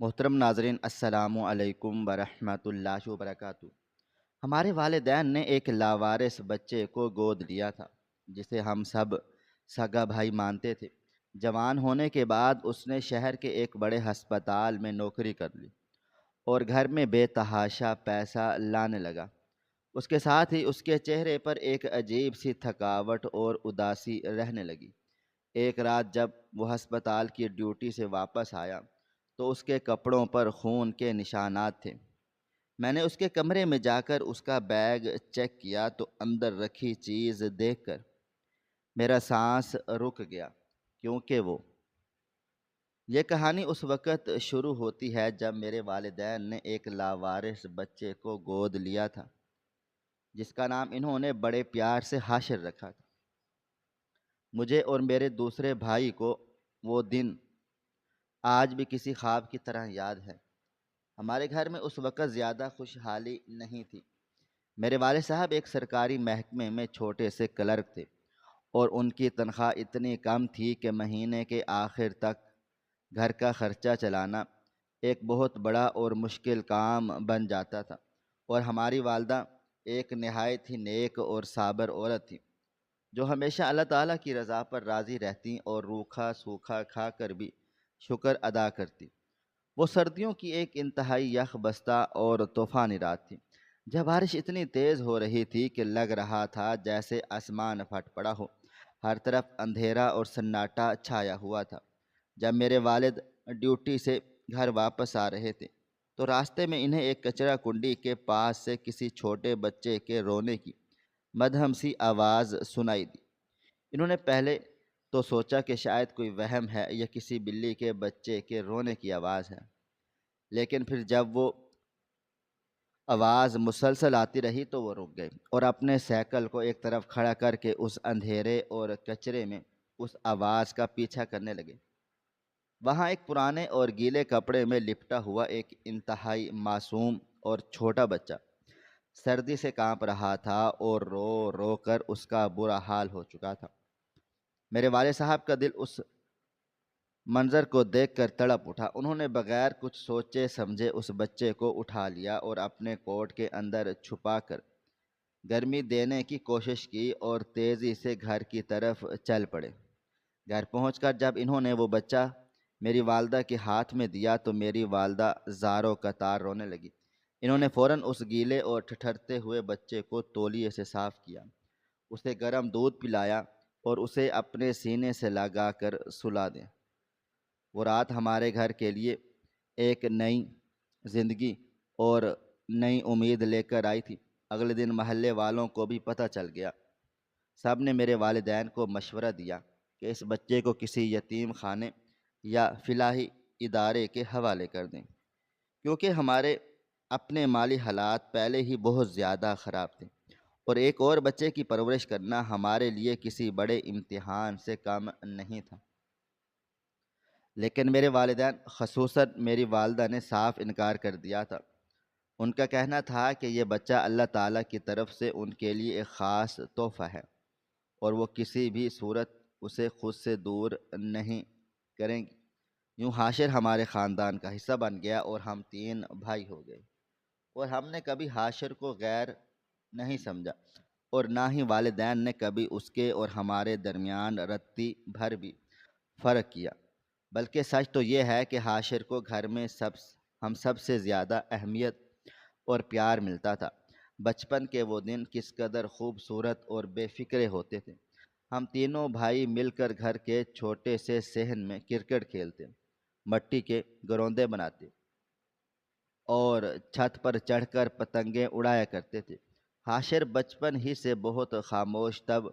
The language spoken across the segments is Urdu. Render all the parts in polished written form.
محترم ناظرین، السلام علیکم ورحمۃ اللہ وبرکاتہ۔ ہمارے والدین نے ایک لاوارث بچے کو گود لیا تھا جسے ہم سب سگا بھائی مانتے تھے۔ جوان ہونے کے بعد اس نے شہر کے ایک بڑے ہسپتال میں نوکری کر لی اور گھر میں بے تحاشا پیسہ لانے لگا۔ اس کے ساتھ ہی اس کے چہرے پر ایک عجیب سی تھکاوٹ اور اداسی رہنے لگی۔ ایک رات جب وہ ہسپتال کی ڈیوٹی سے واپس آیا تو اس کے کپڑوں پر خون کے نشانات تھے۔ میں نے اس کے کمرے میں جا کر اس کا بیگ چیک کیا تو اندر رکھی چیز دیکھ کر میرا سانس رک گیا، کیونکہ یہ کہانی اس وقت شروع ہوتی ہے جب میرے والدین نے ایک لاوارث بچے کو گود لیا تھا جس کا نام انہوں نے بڑے پیار سے حاشر رکھا تھا۔ مجھے اور میرے دوسرے بھائی کو وہ دن آج بھی کسی خواب کی طرح یاد ہے۔ ہمارے گھر میں اس وقت زیادہ خوشحالی نہیں تھی۔ میرے والد صاحب ایک سرکاری محکمے میں چھوٹے سے کلرک تھے اور ان کی تنخواہ اتنی کم تھی کہ مہینے کے آخر تک گھر کا خرچہ چلانا ایک بہت بڑا اور مشکل کام بن جاتا تھا۔ اور ہماری والدہ ایک نہایت ہی نیک اور صابر عورت تھی جو ہمیشہ اللہ تعالیٰ کی رضا پر راضی رہتی اور روکھا سوکھا کھا کر بھی شکر ادا کرتی۔ وہ سردیوں کی ایک انتہائی یخ بستہ اور طوفانی رات تھی جب بارش اتنی تیز ہو رہی تھی کہ لگ رہا تھا جیسے آسمان پھٹ پڑا ہو۔ ہر طرف اندھیرا اور سناٹا چھایا ہوا تھا۔ جب میرے والد ڈیوٹی سے گھر واپس آ رہے تھے تو راستے میں انہیں ایک کچرا کنڈی کے پاس سے کسی چھوٹے بچے کے رونے کی مدھم سی آواز سنائی دی۔ انہوں نے پہلے تو سوچا کہ شاید کوئی وہم ہے یا کسی بلی کے بچے کے رونے کی آواز ہے، لیکن پھر جب وہ آواز مسلسل آتی رہی تو وہ رک گئے اور اپنے سائیکل کو ایک طرف کھڑا کر کے اس اندھیرے اور کچرے میں اس آواز کا پیچھا کرنے لگے۔ وہاں ایک پرانے اور گیلے کپڑے میں لپٹا ہوا ایک انتہائی معصوم اور چھوٹا بچہ سردی سے کانپ رہا تھا اور رو رو کر اس کا برا حال ہو چکا تھا۔ میرے والد صاحب کا دل اس منظر کو دیکھ کر تڑپ اٹھا۔ انہوں نے بغیر کچھ سوچے سمجھے اس بچے کو اٹھا لیا اور اپنے کوٹ کے اندر چھپا کر گرمی دینے کی کوشش کی اور تیزی سے گھر کی طرف چل پڑے۔ گھر پہنچ کر جب انہوں نے وہ بچہ میری والدہ کے ہاتھ میں دیا تو میری والدہ زاروں قطار رونے لگی۔ انہوں نے فوراً اس گیلے اور ٹھٹھرتے ہوئے بچے کو تولیے سے صاف کیا، اسے گرم دودھ پلایا اور اسے اپنے سینے سے لگا کر سلا دیں۔ وہ رات ہمارے گھر کے لیے ایک نئی زندگی اور نئی امید لے کر آئی تھی۔ اگلے دن محلے والوں کو بھی پتہ چل گیا۔ سب نے میرے والدین کو مشورہ دیا کہ اس بچے کو کسی یتیم خانے یا فلاحی ادارے کے حوالے کر دیں، کیونکہ ہمارے اپنے مالی حالات پہلے ہی بہت زیادہ خراب تھے اور ایک اور بچے کی پرورش کرنا ہمارے لیے کسی بڑے امتحان سے کم نہیں تھا۔ لیکن میرے والدین، خصوصاً میری والدہ نے صاف انکار کر دیا تھا۔ ان کا کہنا تھا کہ یہ بچہ اللہ تعالیٰ کی طرف سے ان کے لیے ایک خاص تحفہ ہے اور وہ کسی بھی صورت اسے خود سے دور نہیں کریں گی۔ یوں حاشر ہمارے خاندان کا حصہ بن گیا اور ہم 3 بھائی ہو گئے، اور ہم نے کبھی حاشر کو غیر نہیں سمجھا اور نہ ہی والدین نے کبھی اس کے اور ہمارے درمیان رتی بھر بھی فرق کیا۔ بلکہ سچ تو یہ ہے کہ حاشر کو گھر میں ہم سب سے زیادہ اہمیت اور پیار ملتا تھا۔ بچپن کے وہ دن کس قدر خوبصورت اور بے فکرے ہوتے تھے۔ ہم تینوں بھائی مل کر گھر کے چھوٹے سے صحن میں کرکٹ کھیلتے، مٹی کے گروندے بناتے اور چھت پر چڑھ کر پتنگیں اڑایا کرتے تھے۔ حاشر بچپن ہی سے بہت خاموش طب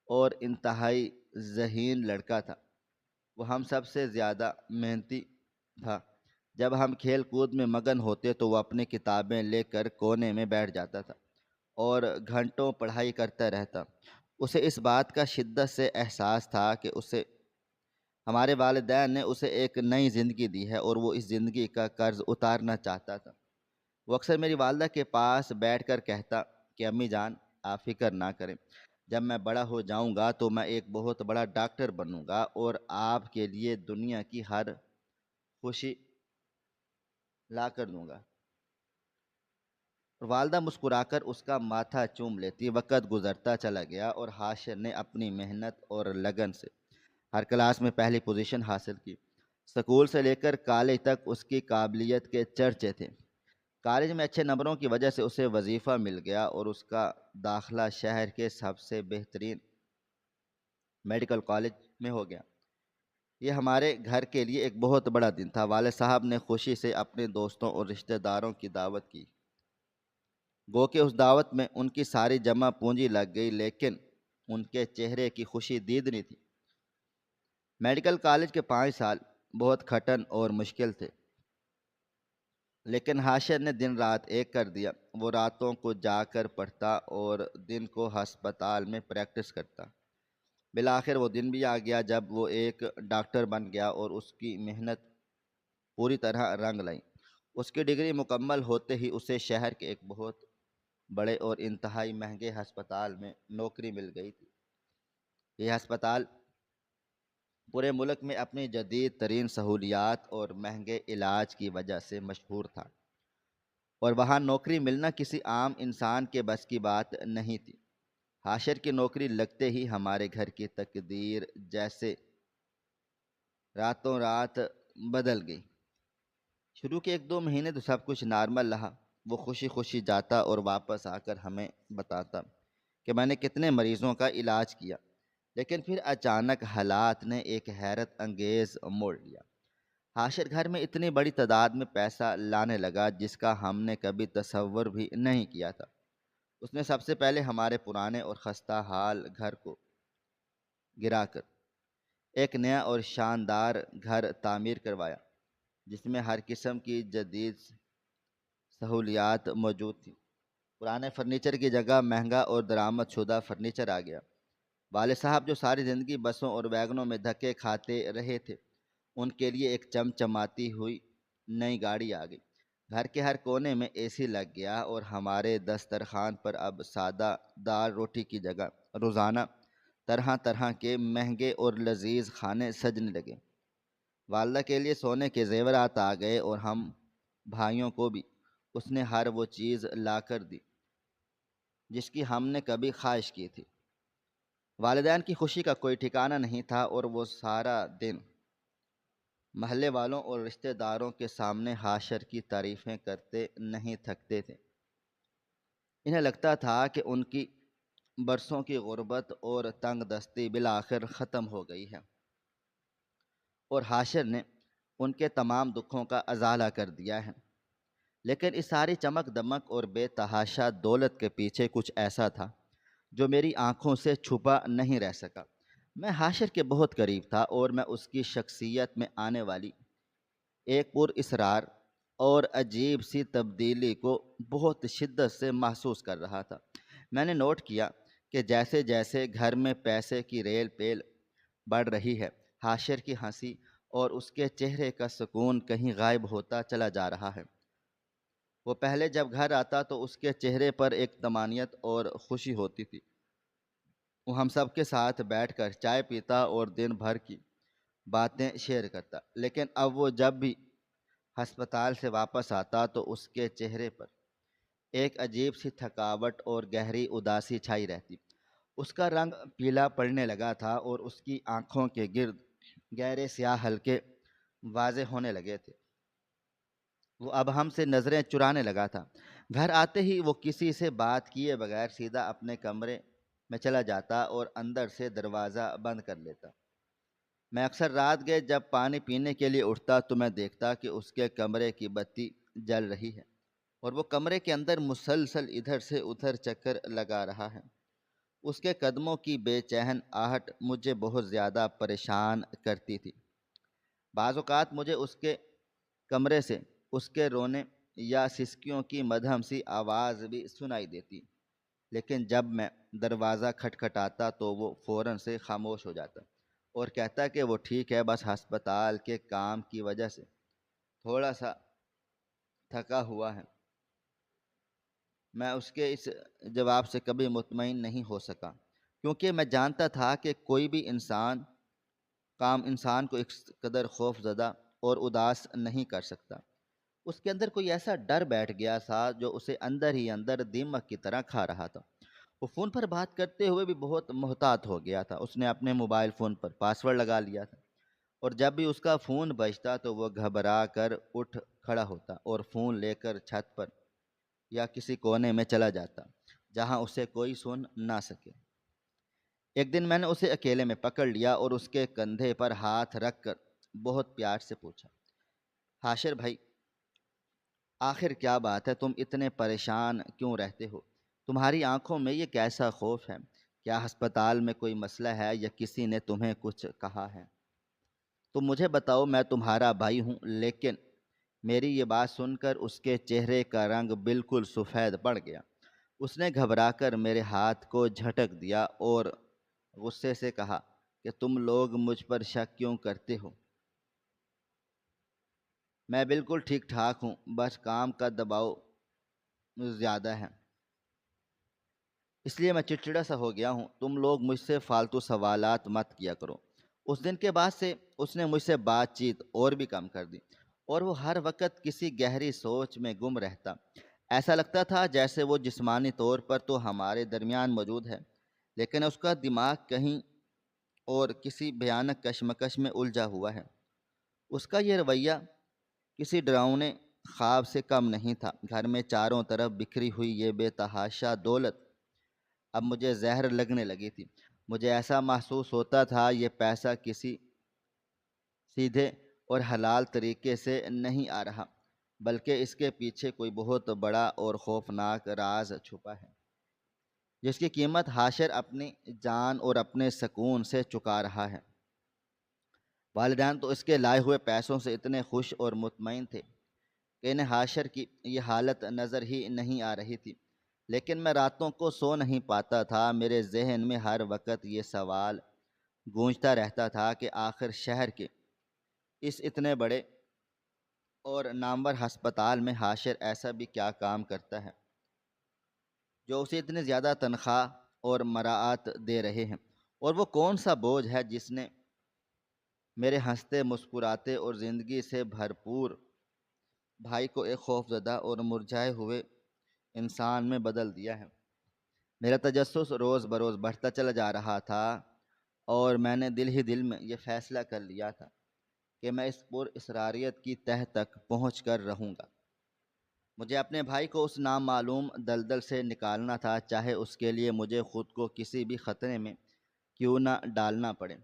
اور انتہائی ذہین لڑکا تھا۔ وہ ہم سب سے زیادہ محنتی تھا۔ جب ہم کھیل کود میں مگن ہوتے تو وہ اپنی کتابیں لے کر کونے میں بیٹھ جاتا تھا اور گھنٹوں پڑھائی کرتا رہتا۔ اسے اس بات کا شدت سے احساس تھا کہ ہمارے والدین نے اسے ایک نئی زندگی دی ہے اور وہ اس زندگی کا قرض اتارنا چاہتا تھا۔ وہ اکثر میری والدہ کے پاس بیٹھ کر کہتا کہ امی جان، آپ فکر نہ کریں، جب میں بڑا ہو جاؤں گا تو میں ایک بہت بڑا ڈاکٹر بنوں گا اور آپ کے لیے دنیا کی ہر خوشی لا کر دوں گا۔ اور والدہ مسکرا کر اس کا ماتھا چوم لیتی۔ وقت گزرتا چلا گیا اور حاشر نے اپنی محنت اور لگن سے ہر کلاس میں پہلی پوزیشن حاصل کی۔ سکول سے لے کر کالج تک اس کی قابلیت کے چرچے تھے۔ کالج میں اچھے نمبروں کی وجہ سے اسے وظیفہ مل گیا اور اس کا داخلہ شہر کے سب سے بہترین میڈیکل کالج میں ہو گیا۔ یہ ہمارے گھر کے لیے ایک بہت بڑا دن تھا۔ والد صاحب نے خوشی سے اپنے دوستوں اور رشتہ داروں کی دعوت کی۔ گو کہ اس دعوت میں ان کی ساری جمع پونجی لگ گئی، لیکن ان کے چہرے کی خوشی دیدنی تھی۔ میڈیکل کالج کے 5 سال بہت کھٹن اور مشکل تھے، لیکن حاشر نے دن رات ایک کر دیا۔ وہ راتوں کو جا کر پڑھتا اور دن کو ہسپتال میں پریکٹس کرتا۔ بالآخر وہ دن بھی آ گیا جب وہ ایک ڈاکٹر بن گیا اور اس کی محنت پوری طرح رنگ لائی۔ اس کی ڈگری مکمل ہوتے ہی اسے شہر کے ایک بہت بڑے اور انتہائی مہنگے ہسپتال میں نوکری مل گئی تھی۔ یہ ہسپتال پورے ملک میں اپنی جدید ترین سہولیات اور مہنگے علاج کی وجہ سے مشہور تھا، اور وہاں نوکری ملنا کسی عام انسان کے بس کی بات نہیں تھی۔ حاشر کی نوکری لگتے ہی ہمارے گھر کی تقدیر جیسے راتوں رات بدل گئی۔ شروع کے 1-2 مہینے تو سب کچھ نارمل رہا۔ وہ خوشی خوشی جاتا اور واپس آ کر ہمیں بتاتا کہ میں نے کتنے مریضوں کا علاج کیا، لیکن پھر اچانک حالات نے ایک حیرت انگیز موڑ لیا۔ حاشر گھر میں اتنی بڑی تعداد میں پیسہ لانے لگا جس کا ہم نے کبھی تصور بھی نہیں کیا تھا۔ اس نے سب سے پہلے ہمارے پرانے اور خستہ حال گھر کو گرا کر ایک نیا اور شاندار گھر تعمیر کروایا، جس میں ہر قسم کی جدید سہولیات موجود تھیں۔ پرانے فرنیچر کی جگہ مہنگا اور درآمد شدہ فرنیچر آ گیا۔ والد صاحب جو ساری زندگی بسوں اور ویگنوں میں دھکے کھاتے رہے تھے، ان کے لیے ایک چمچماتی ہوئی نئی گاڑی آ گئی۔ گھر کے ہر کونے میں اے سی لگ گیا اور ہمارے دسترخوان پر اب سادہ دال روٹی کی جگہ روزانہ طرح طرح کے مہنگے اور لذیذ کھانے سجنے لگے۔ والدہ کے لیے سونے کے زیورات آ گئے اور ہم بھائیوں کو بھی اس نے ہر وہ چیز لا کر دی جس کی ہم نے کبھی خواہش کی تھی۔ والدین کی خوشی کا کوئی ٹھکانہ نہیں تھا اور وہ سارا دن محلے والوں اور رشتہ داروں کے سامنے حاشر کی تعریفیں کرتے نہیں تھکتے تھے۔ انہیں لگتا تھا کہ ان کی برسوں کی غربت اور تنگ دستی بالآخر ختم ہو گئی ہے، اور حاشر نے ان کے تمام دکھوں کا ازالہ کر دیا ہے۔ لیکن اس ساری چمک دمک اور بے تحاشا دولت کے پیچھے کچھ ایسا تھا جو میری آنکھوں سے چھپا نہیں رہ سکا۔ میں حاشر کے بہت قریب تھا اور میں اس کی شخصیت میں آنے والی ایک پر اسرار اور عجیب سی تبدیلی کو بہت شدت سے محسوس کر رہا تھا۔ میں نے نوٹ کیا کہ جیسے جیسے گھر میں پیسے کی ریل پیل بڑھ رہی ہے، حاشر کی ہنسی اور اس کے چہرے کا سکون کہیں غائب ہوتا چلا جا رہا ہے۔ وہ پہلے جب گھر آتا تو اس کے چہرے پر ایک طمانینت اور خوشی ہوتی تھی۔ وہ ہم سب کے ساتھ بیٹھ کر چائے پیتا اور دن بھر کی باتیں شیئر کرتا، لیکن اب وہ جب بھی ہسپتال سے واپس آتا تو اس کے چہرے پر ایک عجیب سی تھکاوٹ اور گہری اداسی چھائی رہتی۔ اس کا رنگ پیلا پڑنے لگا تھا اور اس کی آنکھوں کے گرد گہرے سیاہ حلقے واضح ہونے لگے تھے۔ وہ اب ہم سے نظریں چرانے لگا تھا۔ گھر آتے ہی وہ کسی سے بات کیے بغیر سیدھا اپنے کمرے میں چلا جاتا اور اندر سے دروازہ بند کر لیتا۔ میں اکثر رات گئے جب پانی پینے کے لیے اٹھتا تو میں دیکھتا کہ اس کے کمرے کی بتی جل رہی ہے اور وہ کمرے کے اندر مسلسل ادھر سے ادھر چکر لگا رہا ہے۔ اس کے قدموں کی بے چین آہٹ مجھے بہت زیادہ پریشان کرتی تھی۔ بعض اوقات مجھے اس کے کمرے سے اس کے رونے یا سسکیوں کی مدھم سی آواز بھی سنائی دیتی، لیکن جب میں دروازہ کھٹکھٹاتا تو وہ فوراً سے خاموش ہو جاتا اور کہتا کہ وہ ٹھیک ہے، بس ہسپتال کے کام کی وجہ سے تھوڑا سا تھکا ہوا ہے۔ میں اس کے اس جواب سے کبھی مطمئن نہیں ہو سکا، کیونکہ میں جانتا تھا کہ کوئی بھی انسان کو اس قدر خوف زدہ اور اداس نہیں کر سکتا۔ اس کے اندر کوئی ایسا ڈر بیٹھ گیا تھا جو اسے اندر ہی اندر دیمک کی طرح کھا رہا تھا۔ وہ فون پر بات کرتے ہوئے بھی بہت محتاط ہو گیا تھا۔ اس نے اپنے موبائل فون پر پاسورڈ لگا لیا تھا، اور جب بھی اس کا فون بجتا تو وہ گھبرا کر اٹھ کھڑا ہوتا اور فون لے کر چھت پر یا کسی کونے میں چلا جاتا جہاں اسے کوئی سن نہ سکے۔ ایک دن میں نے اسے اکیلے میں پکڑ لیا اور اس کے کندھے پر ہاتھ رکھ کر بہت پیار سے پوچھا، حاشر بھائی، آخر کیا بات ہے؟ تم اتنے پریشان کیوں رہتے ہو؟ تمہاری آنکھوں میں یہ کیسا خوف ہے؟ کیا ہسپتال میں کوئی مسئلہ ہے یا کسی نے تمہیں کچھ کہا ہے؟ تم مجھے بتاؤ، میں تمہارا بھائی ہوں۔ لیکن میری یہ بات سن کر اس کے چہرے کا رنگ بالکل سفید پڑ گیا۔ اس نے گھبرا کر میرے ہاتھ کو جھٹک دیا اور غصے سے کہا کہ تم لوگ مجھ پر شک کیوں کرتے ہو؟ میں بالکل ٹھیک ٹھاک ہوں، بس کام کا دباؤ زیادہ ہے، اس لیے میں چڑچڑا سا ہو گیا ہوں۔ تم لوگ مجھ سے فالتو سوالات مت کیا کرو۔ اس دن کے بعد سے اس نے مجھ سے بات چیت اور بھی کم کر دی، اور وہ ہر وقت کسی گہری سوچ میں گم رہتا۔ ایسا لگتا تھا جیسے وہ جسمانی طور پر تو ہمارے درمیان موجود ہے، لیکن اس کا دماغ کہیں اور کسی بھیانک کشمکش میں الجھا ہوا ہے۔ اس کا یہ رویہ کسی ڈراؤنے خواب سے کم نہیں تھا۔ گھر میں چاروں طرف بکھری ہوئی یہ بے تحاشا دولت اب مجھے زہر لگنے لگی تھی۔ مجھے ایسا محسوس ہوتا تھا یہ پیسہ کسی سیدھے اور حلال طریقے سے نہیں آ رہا، بلکہ اس کے پیچھے کوئی بہت بڑا اور خوفناک راز چھپا ہے، جس کی قیمت حاشر اپنی جان اور اپنے سکون سے چکا رہا ہے۔ والدین تو اس کے لائے ہوئے پیسوں سے اتنے خوش اور مطمئن تھے کہ انہیں حاشر کی یہ حالت نظر ہی نہیں آ رہی تھی، لیکن میں راتوں کو سو نہیں پاتا تھا۔ میرے ذہن میں ہر وقت یہ سوال گونجتا رہتا تھا کہ آخر شہر کے اس اتنے بڑے اور نامور ہسپتال میں حاشر ایسا بھی کیا کام کرتا ہے جو اسے اتنی زیادہ تنخواہ اور مراعات دے رہے ہیں، اور وہ کون سا بوجھ ہے جس نے میرے ہنستے مسکراتے اور زندگی سے بھرپور بھائی کو ایک خوفزدہ اور مرجھائے ہوئے انسان میں بدل دیا ہے۔ میرا تجسس روز بروز بڑھتا چلا جا رہا تھا، اور میں نے دل ہی دل میں یہ فیصلہ کر لیا تھا کہ میں اس پر اسراریت کی تہہ تک پہنچ کر رہوں گا۔ مجھے اپنے بھائی کو اس نامعلوم دلدل سے نکالنا تھا، چاہے اس کے لیے مجھے خود کو کسی بھی خطرے میں کیوں نہ ڈالنا پڑے۔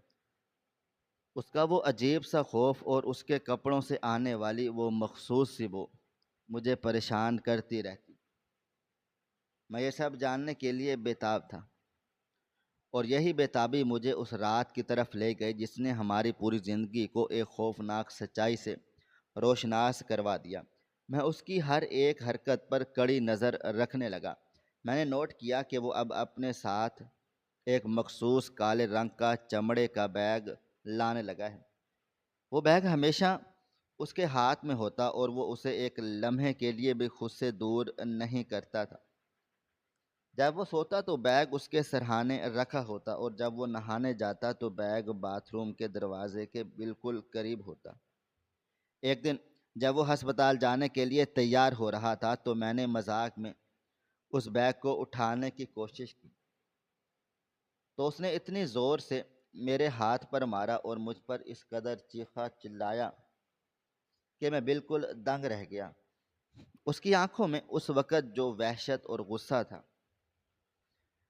اس کا وہ عجیب سا خوف اور اس کے کپڑوں سے آنے والی وہ مخصوص سی بو مجھے پریشان کرتی رہتی۔ میں یہ سب جاننے کے لیے بےتاب تھا، اور یہی بےتابی مجھے اس رات کی طرف لے گئی جس نے ہماری پوری زندگی کو ایک خوفناک سچائی سے روشناس کروا دیا۔ میں اس کی ہر ایک حرکت پر کڑی نظر رکھنے لگا۔ میں نے نوٹ کیا کہ وہ اب اپنے ساتھ ایک مخصوص کالے رنگ کا چمڑے کا بیگ لانے لگا ہے۔ وہ بیگ ہمیشہ اس کے ہاتھ میں ہوتا، اور وہ اسے ایک لمحے کے لیے بھی خود سے دور نہیں کرتا تھا۔ جب وہ سوتا تو بیگ اس کے سرہانے رکھا ہوتا، اور جب وہ نہانے جاتا تو بیگ باتھ روم کے دروازے کے بالکل قریب ہوتا۔ ایک دن جب وہ ہسپتال جانے کے لیے تیار ہو رہا تھا تو میں نے مذاق میں اس بیگ کو اٹھانے کی کوشش کی، تو اس نے اتنی زور سے میرے ہاتھ پر مارا اور مجھ پر اس قدر چیخا چلایا کہ میں بالکل دنگ رہ گیا۔ اس کی آنکھوں میں اس وقت جو وحشت اور غصہ تھا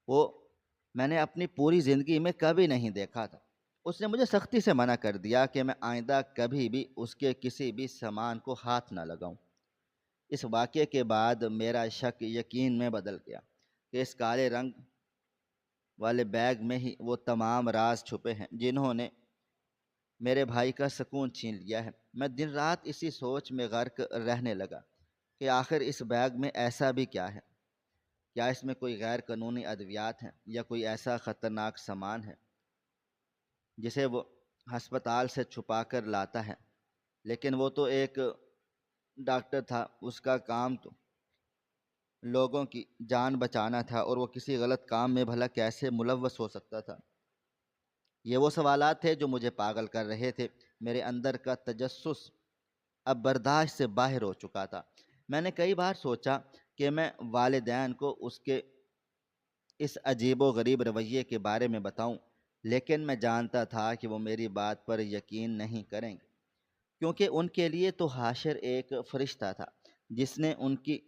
وہ میں نے اپنی پوری زندگی میں کبھی نہیں دیکھا تھا۔ اس نے مجھے سختی سے منع کر دیا کہ میں آئندہ کبھی بھی اس کے کسی بھی سامان کو ہاتھ نہ لگاؤں۔ اس واقعے کے بعد میرا شک یقین میں بدل گیا کہ اس کالے رنگ والے بیگ میں ہی وہ تمام راز چھپے ہیں جنہوں نے میرے بھائی کا سکون چھین لیا ہے۔ میں دن رات اسی سوچ میں غرق رہنے لگا کہ آخر اس بیگ میں ایسا بھی کیا ہے؟ کیا اس میں کوئی غیر قانونی ادویات ہیں یا کوئی ایسا خطرناک سامان ہے جسے وہ ہسپتال سے چھپا کر لاتا ہے؟ لیکن وہ تو ایک ڈاکٹر تھا، اس کا کام تو لوگوں کی جان بچانا تھا، اور وہ کسی غلط کام میں بھلا کیسے ملوث ہو سکتا تھا؟ یہ وہ سوالات تھے جو مجھے پاگل کر رہے تھے۔ میرے اندر کا تجسس اب برداشت سے باہر ہو چکا تھا۔ میں نے کئی بار سوچا کہ میں والدین کو اس کے اس عجیب و غریب رویے کے بارے میں بتاؤں، لیکن میں جانتا تھا کہ وہ میری بات پر یقین نہیں کریں گے، کیونکہ ان کے لیے تو حاشر ایک فرشتہ تھا جس نے ان کی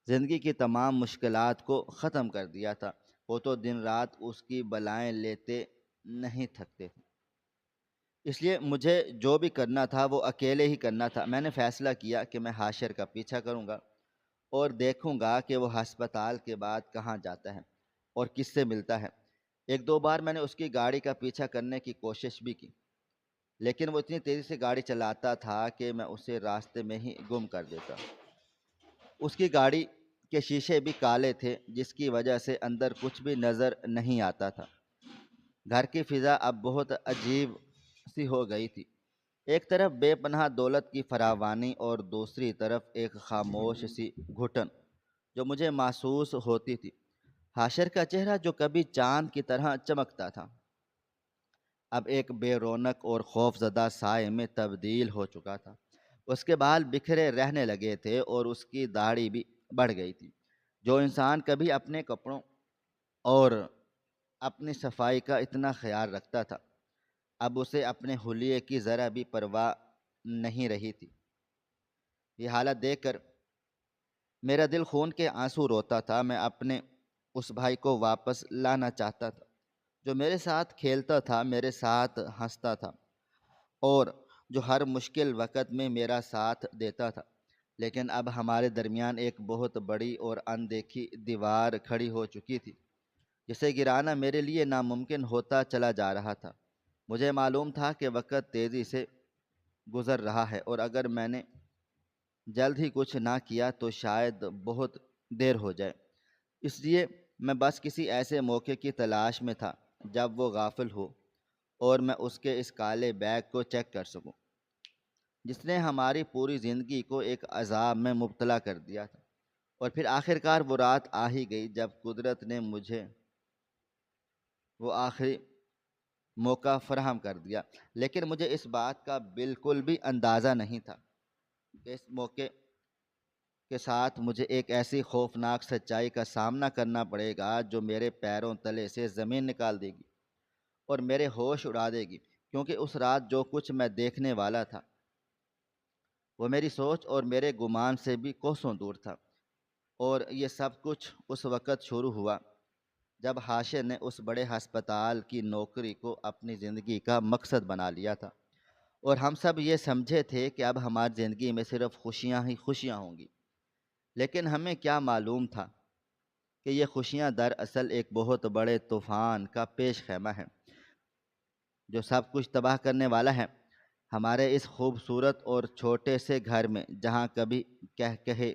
زندگی کی تمام مشکلات کو ختم کر دیا تھا۔ وہ تو دن رات اس کی بلائیں لیتے نہیں تھکتے تھے۔ اس لیے مجھے جو بھی کرنا تھا وہ اکیلے ہی کرنا تھا۔ میں نے فیصلہ کیا کہ میں حاشر کا پیچھا کروں گا اور دیکھوں گا کہ وہ ہسپتال کے بعد کہاں جاتا ہے اور کس سے ملتا ہے۔ ایک دو بار میں نے اس کی گاڑی کا پیچھا کرنے کی کوشش بھی کی، لیکن وہ اتنی تیزی سے گاڑی چلاتا تھا کہ میں اسے راستے میں ہی گم کر دیتا۔ اس کی گاڑی کے شیشے بھی کالے تھے، جس کی وجہ سے اندر کچھ بھی نظر نہیں آتا تھا۔ گھر کی فضا اب بہت عجیب سی ہو گئی تھی۔ ایک طرف بے پناہ دولت کی فراوانی اور دوسری طرف ایک خاموش سی گھٹن جو مجھے محسوس ہوتی تھی۔ حاشر کا چہرہ جو کبھی چاند کی طرح چمکتا تھا، اب ایک بے رونق اور خوف زدہ سائے میں تبدیل ہو چکا تھا۔ اس کے بال بکھرے رہنے لگے تھے اور اس کی داڑھی بھی بڑھ گئی تھی۔ جو انسان کبھی اپنے کپڑوں اور اپنی صفائی کا اتنا خیال رکھتا تھا، اب اسے اپنے حلیے کی ذرا بھی پرواہ نہیں رہی تھی۔ یہ حالت دیکھ کر میرا دل خون کے آنسو روتا تھا۔ میں اپنے اس بھائی کو واپس لانا چاہتا تھا جو میرے ساتھ کھیلتا تھا، میرے ساتھ ہنستا تھا اور جو ہر مشکل وقت میں میرا ساتھ دیتا تھا، لیکن اب ہمارے درمیان ایک بہت بڑی اور اندیکھی دیوار کھڑی ہو چکی تھی، جسے گرانا میرے لیے ناممکن ہوتا چلا جا رہا تھا۔ مجھے معلوم تھا کہ وقت تیزی سے گزر رہا ہے اور اگر میں نے جلد ہی کچھ نہ کیا تو شاید بہت دیر ہو جائے۔ اس لیے میں بس کسی ایسے موقع کی تلاش میں تھا جب وہ غافل ہو اور میں اس کے اس کالے بیگ کو چیک کر سکوں جس نے ہماری پوری زندگی کو ایک عذاب میں مبتلا کر دیا تھا۔ اور پھر آخرکار وہ رات آ ہی گئی جب قدرت نے مجھے وہ آخری موقع فراہم کر دیا، لیکن مجھے اس بات کا بالکل بھی اندازہ نہیں تھا کہ اس موقع کے ساتھ مجھے ایک ایسی خوفناک سچائی کا سامنا کرنا پڑے گا جو میرے پیروں تلے سے زمین نکال دے گی اور میرے ہوش اڑا دے گی، کیونکہ اس رات جو کچھ میں دیکھنے والا تھا وہ میری سوچ اور میرے گمان سے بھی کوسوں دور تھا۔ اور یہ سب کچھ اس وقت شروع ہوا جب حاشر نے اس بڑے ہسپتال کی نوکری کو اپنی زندگی کا مقصد بنا لیا تھا، اور ہم سب یہ سمجھے تھے کہ اب ہماری زندگی میں صرف خوشیاں ہی خوشیاں ہوں گی۔ لیکن ہمیں کیا معلوم تھا کہ یہ خوشیاں دراصل ایک بہت بڑے طوفان کا پیش خیمہ ہے جو سب کچھ تباہ کرنے والا ہے۔ ہمارے اس خوبصورت اور چھوٹے سے گھر میں جہاں کبھی کہے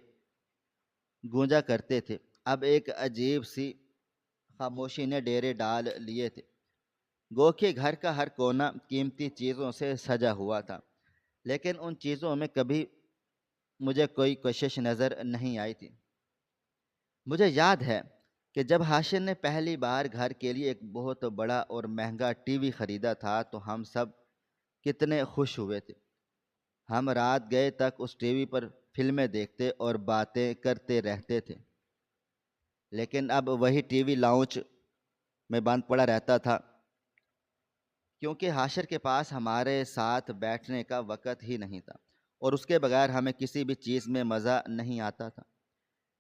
گونجا کرتے تھے، اب ایک عجیب سی خاموشی نے ڈیرے ڈال لیے تھے۔ گو کہ گھر کا ہر کونا قیمتی چیزوں سے سجا ہوا تھا، لیکن ان چیزوں میں کبھی مجھے کوئی کشش نظر نہیں آئی تھی۔ مجھے یاد ہے کہ جب حاشر نے پہلی بار گھر کے لیے ایک بہت بڑا اور مہنگا ٹی وی خریدا تھا تو ہم سب کتنے خوش ہوئے تھے۔ ہم رات گئے تک اس ٹی وی پر فلمیں دیکھتے اور باتیں کرتے رہتے تھے، لیکن اب وہی ٹی وی لاؤنج میں بند پڑا رہتا تھا، کیونکہ حاشر کے پاس ہمارے ساتھ بیٹھنے کا وقت ہی نہیں تھا اور اس کے بغیر ہمیں کسی بھی چیز میں مزہ نہیں آتا تھا۔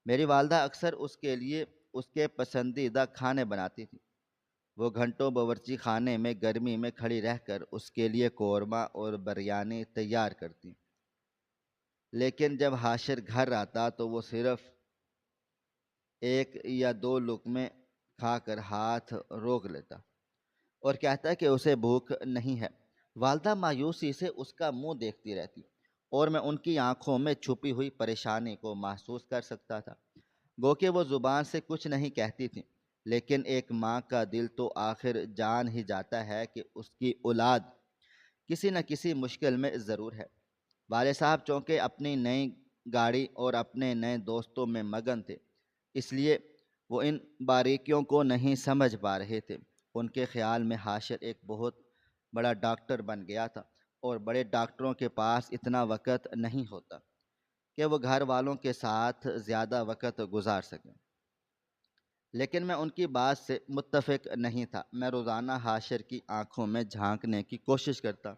میری والدہ اکثر اس کے لیے اس کے پسندیدہ کھانے بناتی تھی۔ وہ گھنٹوں باورچی خانے میں گرمی میں کھڑی رہ کر اس کے لیے قورمہ اور بریانی تیار کرتی، لیکن جب حاشر گھر آتا تو وہ صرف ایک یا دو لقمے کھا کر ہاتھ روک لیتا اور کہتا کہ اسے بھوک نہیں ہے۔ والدہ مایوسی سے اس کا منہ دیکھتی رہتی اور میں ان کی آنکھوں میں چھپی ہوئی پریشانی کو محسوس کر سکتا تھا۔ گو کہ وہ زبان سے کچھ نہیں کہتی تھی، لیکن ایک ماں کا دل تو آخر جان ہی جاتا ہے کہ اس کی اولاد کسی نہ کسی مشکل میں ضرور ہے۔ والد صاحب چونکہ اپنی نئی گاڑی اور اپنے نئے دوستوں میں مگن تھے، اس لیے وہ ان باریکیوں کو نہیں سمجھ پا رہے تھے۔ ان کے خیال میں حاشر ایک بہت بڑا ڈاکٹر بن گیا تھا اور بڑے ڈاکٹروں کے پاس اتنا وقت نہیں ہوتا کہ وہ گھر والوں کے ساتھ زیادہ وقت گزار سکیں، لیکن میں ان کی بات سے متفق نہیں تھا۔ میں روزانہ حاشر کی آنکھوں میں جھانکنے کی کوشش کرتا،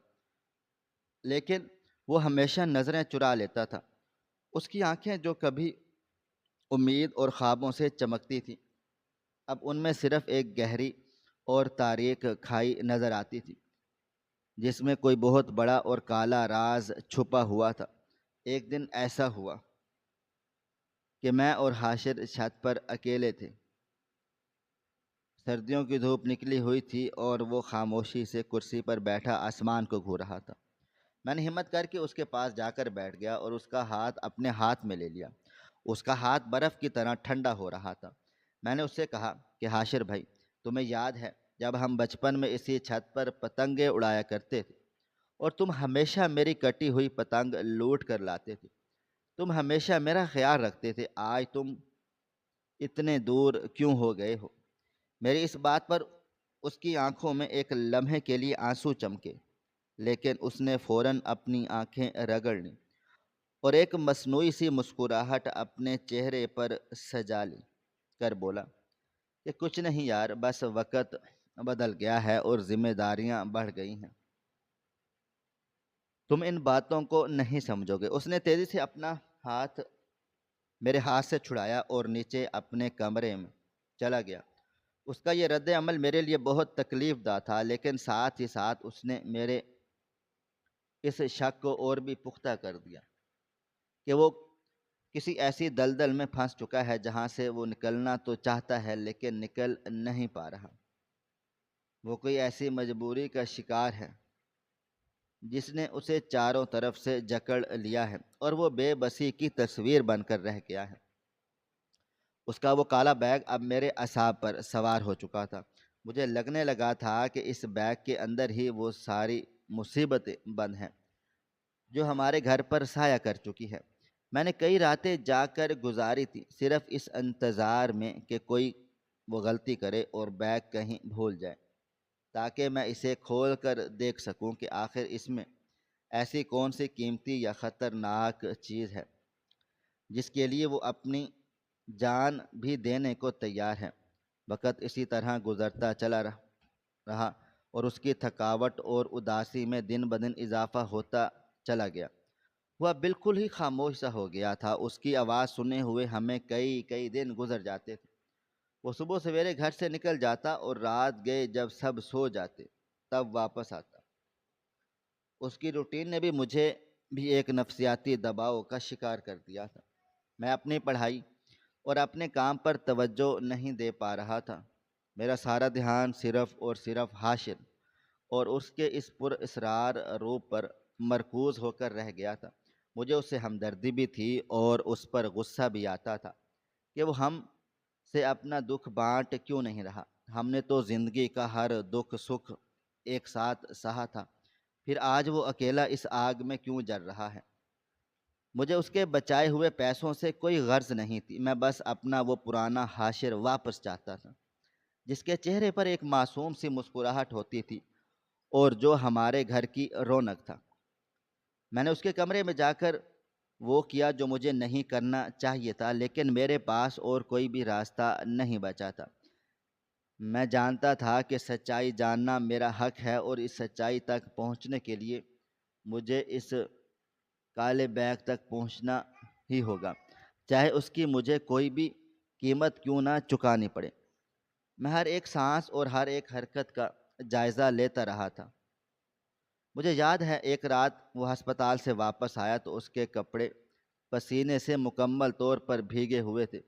لیکن وہ ہمیشہ نظریں چرا لیتا تھا۔ اس کی آنکھیں جو کبھی امید اور خوابوں سے چمکتی تھیں، اب ان میں صرف ایک گہری اور تاریک کھائی نظر آتی تھی، جس میں کوئی بہت بڑا اور کالا راز چھپا ہوا تھا۔ ایک دن ایسا ہوا کہ میں اور حاشر چھت پر اکیلے تھے۔ سردیوں کی دھوپ نکلی ہوئی تھی اور وہ خاموشی سے کرسی پر بیٹھا آسمان کو گھور رہا تھا۔ میں نے ہمت کر کے اس کے پاس جا کر بیٹھ گیا اور اس کا ہاتھ اپنے ہاتھ میں لے لیا۔ اس کا ہاتھ برف کی طرح ٹھنڈا ہو رہا تھا۔ میں نے اس سے کہا کہ حاشر بھائی، تمہیں یاد ہے جب ہم بچپن میں اسی چھت پر پتنگیں اڑایا کرتے تھے اور تم ہمیشہ میری کٹی ہوئی پتنگ لوٹ کر لاتے تھے؟ تم ہمیشہ میرا خیال رکھتے تھے، آج تم اتنے دور کیوں ہو گئے ہو؟ میری اس بات پر اس کی آنکھوں میں ایک لمحے کے لیے آنسو چمکے، لیکن اس نے فوراً اپنی آنکھیں رگڑ لیں اور ایک مصنوعی سی مسکراہٹ اپنے چہرے پر سجا لی کر بولا کہ کچھ نہیں یار، بس وقت بدل گیا ہے اور ذمہ داریاں بڑھ گئی ہیں، تم ان باتوں کو نہیں سمجھو گے۔ اس نے تیزی سے اپنا ہاتھ میرے ہاتھ سے چھڑایا اور نیچے اپنے کمرے میں چلا گیا۔ اس کا یہ رد عمل میرے لیے بہت تکلیف دہ تھا، لیکن ساتھ ہی ساتھ اس نے میرے اس شک کو اور بھی پختہ کر دیا کہ وہ کسی ایسی دلدل میں پھنس چکا ہے جہاں سے وہ نکلنا تو چاہتا ہے لیکن نکل نہیں پا رہا۔ وہ کوئی ایسی مجبوری کا شکار ہے جس نے اسے چاروں طرف سے جکڑ لیا ہے اور وہ بے بسی کی تصویر بن کر رہ گیا ہے۔ اس کا وہ کالا بیگ اب میرے اعصاب پر سوار ہو چکا تھا۔ مجھے لگنے لگا تھا کہ اس بیگ کے اندر ہی وہ ساری مصیبتیں بند ہیں جو ہمارے گھر پر سایہ کر چکی ہے۔ میں نے کئی راتیں جا کر گزاری تھی، صرف اس انتظار میں کہ کوئی وہ غلطی کرے اور بیگ کہیں بھول جائے، تاکہ میں اسے کھول کر دیکھ سکوں کہ آخر اس میں ایسی کون سی قیمتی یا خطرناک چیز ہے جس کے لیے وہ اپنی جان بھی دینے کو تیار ہے۔ وقت اسی طرح گزرتا چلا رہا اور اس کی تھکاوٹ اور اداسی میں دن بدن اضافہ ہوتا چلا گیا۔ وہ بالکل ہی خاموش سا ہو گیا تھا۔ اس کی آواز سنے ہوئے ہمیں کئی دن گزر جاتے تھے۔ وہ صبح سویرے گھر سے نکل جاتا اور رات گئے جب سب سو جاتے تب واپس آتا۔ اس کی روٹین نے بھی مجھے بھی ایک نفسیاتی دباؤ کا شکار کر دیا تھا۔ میں اپنی پڑھائی اور اپنے کام پر توجہ نہیں دے پا رہا تھا۔ میرا سارا دھیان صرف اور صرف حاشر اور اس کے اس پر اسرار روپ پر مرکوز ہو کر رہ گیا تھا۔ مجھے اس سے ہمدردی بھی تھی اور اس پر غصہ بھی آتا تھا کہ وہ ہم سے اپنا دکھ بانٹ کیوں نہیں رہا۔ ہم نے تو زندگی کا ہر دکھ سکھ ایک ساتھ سہا تھا، پھر آج وہ اکیلا اس آگ میں کیوں جل رہا ہے؟ مجھے اس کے بچائے ہوئے پیسوں سے کوئی غرض نہیں تھی، میں بس اپنا وہ پرانا حاشر واپس چاہتا تھا جس کے چہرے پر ایک معصوم سی مسکراہٹ ہوتی تھی اور جو ہمارے گھر کی رونق تھا۔ میں نے اس کے کمرے میں جا کر وہ کیا جو مجھے نہیں کرنا چاہیے تھا، لیکن میرے پاس اور کوئی بھی راستہ نہیں بچا تھا۔ میں جانتا تھا کہ سچائی جاننا میرا حق ہے اور اس سچائی تک پہنچنے کے لیے مجھے اس کالے بیگ تک پہنچنا ہی ہوگا، چاہے اس کی مجھے کوئی بھی قیمت کیوں نہ چکانی پڑے۔ میں ہر ایک سانس اور ہر ایک حرکت کا جائزہ لیتا رہا تھا۔ مجھے یاد ہے ایک رات وہ ہسپتال سے واپس آیا تو اس کے کپڑے پسینے سے مکمل طور پر بھیگے ہوئے تھے،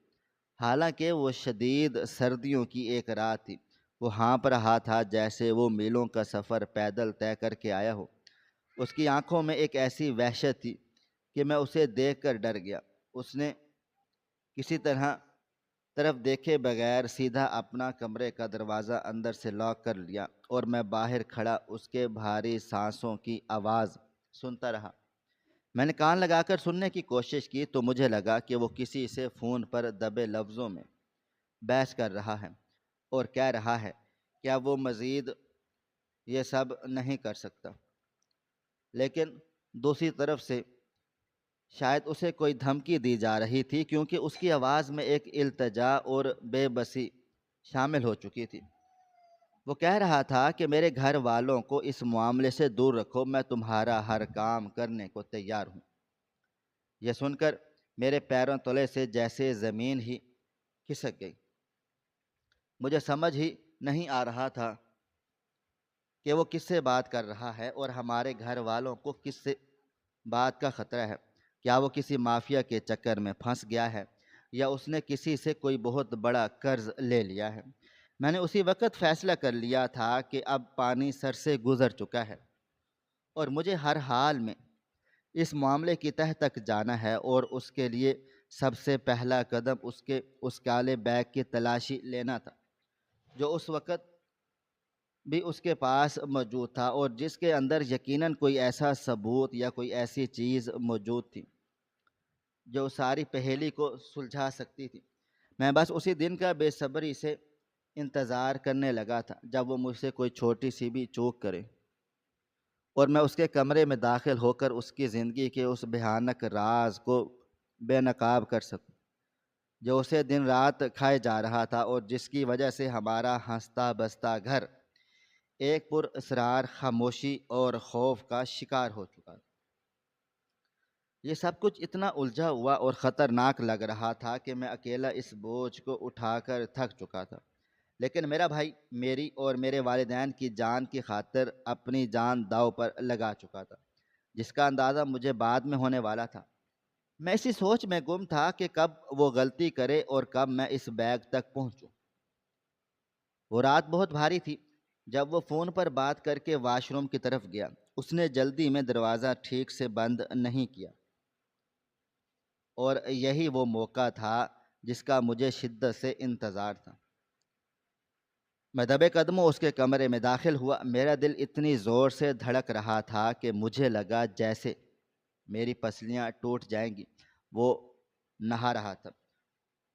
حالانکہ وہ شدید سردیوں کی ایک رات تھی۔ وہ ہانپ رہا تھا جیسے وہ میلوں کا سفر پیدل طے کر کے آیا ہو۔ اس کی آنکھوں میں ایک ایسی وحشت تھی کہ میں اسے دیکھ کر ڈر گیا۔ اس نے کسی طرف دیکھے بغیر سیدھا اپنا کمرے کا دروازہ اندر سے لاک کر لیا اور میں باہر کھڑا اس کے بھاری سانسوں کی آواز سنتا رہا۔ میں نے کان لگا کر سننے کی کوشش کی تو مجھے لگا کہ وہ کسی سے فون پر دبے لفظوں میں بحث کر رہا ہے اور کہہ رہا ہے کہ اب وہ مزید یہ سب نہیں کر سکتا۔ لیکن دوسری طرف سے شاید اسے کوئی دھمکی دی جا رہی تھی، کیونکہ اس کی آواز میں ایک التجا اور بے بسی شامل ہو چکی تھی۔ وہ کہہ رہا تھا کہ میرے گھر والوں کو اس معاملے سے دور رکھو، میں تمہارا ہر کام کرنے کو تیار ہوں۔ یہ سن کر میرے پیروں تلے سے جیسے زمین ہی کھسک گئی۔ مجھے سمجھ ہی نہیں آ رہا تھا کہ وہ کس سے بات کر رہا ہے اور ہمارے گھر والوں کو کس سے بات کا خطرہ ہے۔ کیا وہ کسی مافیا کے چکر میں پھنس گیا ہے یا اس نے کسی سے کوئی بہت بڑا قرض لے لیا ہے؟ میں نے اسی وقت فیصلہ کر لیا تھا کہ اب پانی سر سے گزر چکا ہے اور مجھے ہر حال میں اس معاملے کی تہہ تک جانا ہے، اور اس کے لیے سب سے پہلا قدم اس کالے بیگ کی تلاشی لینا تھا جو اس وقت بھی اس کے پاس موجود تھا اور جس کے اندر یقیناً کوئی ایسا ثبوت یا کوئی ایسی چیز موجود تھی جو ساری پہیلی کو سلجھا سکتی تھی۔ میں بس اسی دن کا بے صبری سے انتظار کرنے لگا تھا جب وہ مجھ سے کوئی چھوٹی سی بھی چوک کرے اور میں اس کے کمرے میں داخل ہو کر اس کی زندگی کے اس بھیانک راز کو بے نقاب کر سکوں جو اسے دن رات کھائے جا رہا تھا اور جس کی وجہ سے ہمارا ہنستا بستا گھر ایک پر اسرار خاموشی اور خوف کا شکار ہو چکا تھا۔ یہ سب کچھ اتنا الجھا ہوا اور خطرناک لگ رہا تھا کہ میں اکیلا اس بوجھ کو اٹھا کر تھک چکا تھا، لیکن میرا بھائی میری اور میرے والدین کی جان کی خاطر اپنی جان داؤ پر لگا چکا تھا، جس کا اندازہ مجھے بعد میں ہونے والا تھا۔ میں اسی سوچ میں گم تھا کہ کب وہ غلطی کرے اور کب میں اس بیگ تک پہنچوں۔ وہ رات بہت بھاری تھی۔ جب وہ فون پر بات کر کے واش روم کی طرف گیا، اس نے جلدی میں دروازہ ٹھیک سے بند نہیں کیا، اور یہی وہ موقع تھا جس کا مجھے شدت سے انتظار تھا۔ میں دبے قدموں اس کے کمرے میں داخل ہوا۔ میرا دل اتنی زور سے دھڑک رہا تھا کہ مجھے لگا جیسے میری پسلیاں ٹوٹ جائیں گی۔ وہ نہا رہا تھا،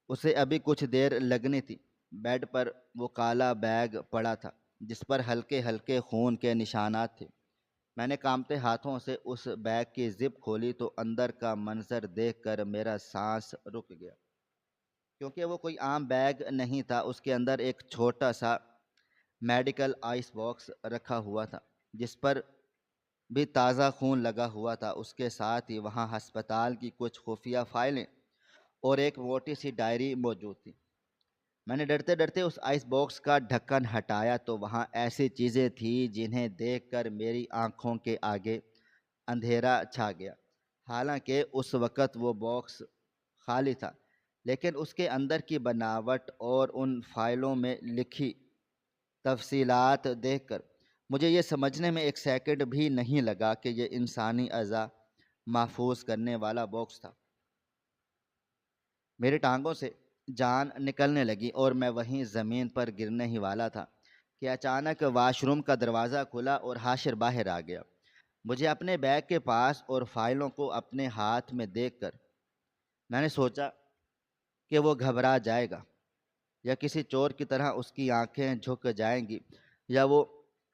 اسے ابھی کچھ دیر لگنی تھی۔ بیڈ پر وہ کالا بیگ پڑا تھا جس پر ہلکے ہلکے خون کے نشانات تھے۔ میں نے کانپتے ہاتھوں سے اس بیگ کی زپ کھولی تو اندر کا منظر دیکھ کر میرا سانس رک گیا، کیونکہ وہ کوئی عام بیگ نہیں تھا۔ اس کے اندر ایک چھوٹا سا میڈیکل آئس باکس رکھا ہوا تھا جس پر بھی تازہ خون لگا ہوا تھا۔ اس کے ساتھ ہی وہاں ہسپتال کی کچھ خفیہ فائلیں اور ایک موٹی سی ڈائری موجود تھی۔ میں نے ڈرتے ڈرتے اس آئس باکس کا ڈھکن ہٹایا تو وہاں ایسی چیزیں تھیں جنہیں دیکھ کر میری آنکھوں کے آگے اندھیرا چھا گیا۔ حالانکہ اس وقت وہ باکس خالی تھا، لیکن اس کے اندر کی بناوٹ اور ان فائلوں میں لکھی تفصیلات دیکھ کر مجھے یہ سمجھنے میں ایک سیکنڈ بھی نہیں لگا کہ یہ انسانی اعضاء محفوظ کرنے والا باکس تھا۔ میری ٹانگوں سے جان نکلنے لگی اور میں وہیں زمین پر گرنے ہی والا تھا کہ اچانک واش روم کا دروازہ کھلا اور حاشر باہر آ گیا۔ مجھے اپنے بیگ کے پاس اور فائلوں کو اپنے ہاتھ میں دیکھ کر میں نے سوچا کہ وہ گھبرا جائے گا یا کسی چور کی طرح اس کی آنکھیں جھک جائیں گی یا وہ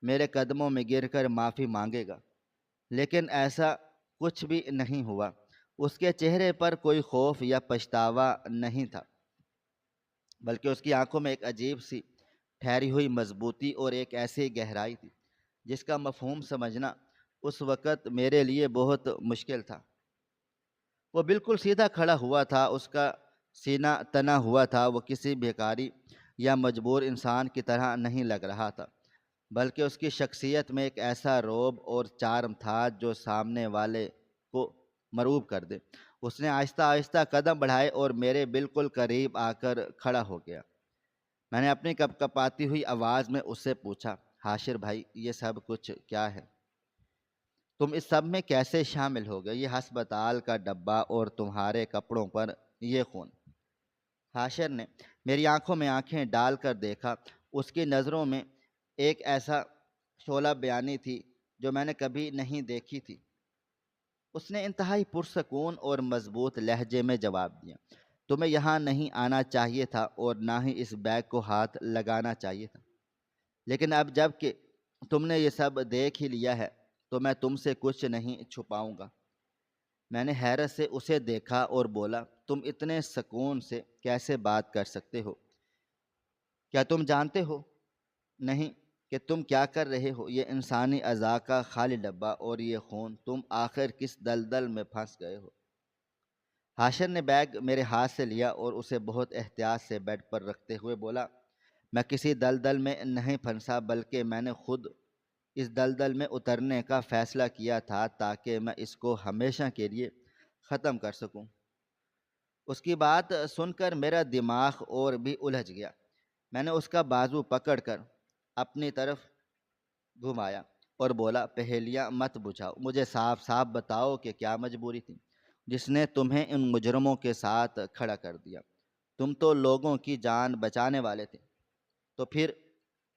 میرے قدموں میں گر کر معافی مانگے گا، لیکن ایسا کچھ بھی نہیں ہوا۔ اس کے چہرے پر کوئی خوف یا پچھتاوا نہیں تھا، بلکہ اس کی آنکھوں میں ایک عجیب سی ٹھہری ہوئی مضبوطی اور ایک ایسی گہرائی تھی جس کا مفہوم سمجھنا اس وقت میرے لیے بہت مشکل تھا۔ وہ بالکل سیدھا کھڑا ہوا تھا، اس کا سینہ تنا ہوا تھا۔ وہ کسی بھیکاری یا مجبور انسان کی طرح نہیں لگ رہا تھا، بلکہ اس کی شخصیت میں ایک ایسا رعب اور چارم تھا جو سامنے والے کو مرعوب کر دے۔ اس نے آہستہ آہستہ قدم بڑھائے اور میرے بالکل قریب آ کر کھڑا ہو گیا۔ میں نے اپنی کپ کپاتی ہوئی آواز میں اس سے پوچھا، حاشر بھائی، یہ سب کچھ کیا ہے؟ تم اس سب میں کیسے شامل ہو گئے؟ یہ ہسپتال کا ڈبہ اور تمہارے کپڑوں پر یہ خون۔ حاشر نے میری آنکھوں میں آنکھیں ڈال کر دیکھا۔ اس کی نظروں میں ایک ایسا شعلہ بیانی تھی جو میں نے کبھی نہیں دیکھی تھی۔ اس نے انتہائی پرسکون اور مضبوط لہجے میں جواب دیا، تمہیں یہاں نہیں آنا چاہیے تھا اور نہ ہی اس بیگ کو ہاتھ لگانا چاہیے تھا، لیکن اب جب کہ تم نے یہ سب دیکھ ہی لیا ہے تو میں تم سے کچھ نہیں چھپاؤں گا۔ میں نے حیرت سے اسے دیکھا اور بولا، تم اتنے سکون سے کیسے بات کر سکتے ہو؟ کیا تم جانتے ہو نہیں کہ تم کیا کر رہے ہو؟ یہ انسانی اعضاء کا خالی ڈبہ اور یہ خون، تم آخر کس دلدل میں پھنس گئے ہو؟ حاشر نے بیگ میرے ہاتھ سے لیا اور اسے بہت احتیاط سے بیڈ پر رکھتے ہوئے بولا، میں کسی دلدل میں نہیں پھنسا، بلکہ میں نے خود اس دلدل میں اترنے کا فیصلہ کیا تھا تاکہ میں اس کو ہمیشہ کے لیے ختم کر سکوں۔ اس کی بات سن کر میرا دماغ اور بھی الجھ گیا۔ میں نے اس کا بازو پکڑ کر اپنی طرف گھمایا اور بولا، پہیلیاں مت بجھاؤ، مجھے صاف صاف بتاؤ کہ کیا مجبوری تھی جس نے تمہیں ان مجرموں کے ساتھ کھڑا کر دیا؟ تم تو لوگوں کی جان بچانے والے تھے، تو پھر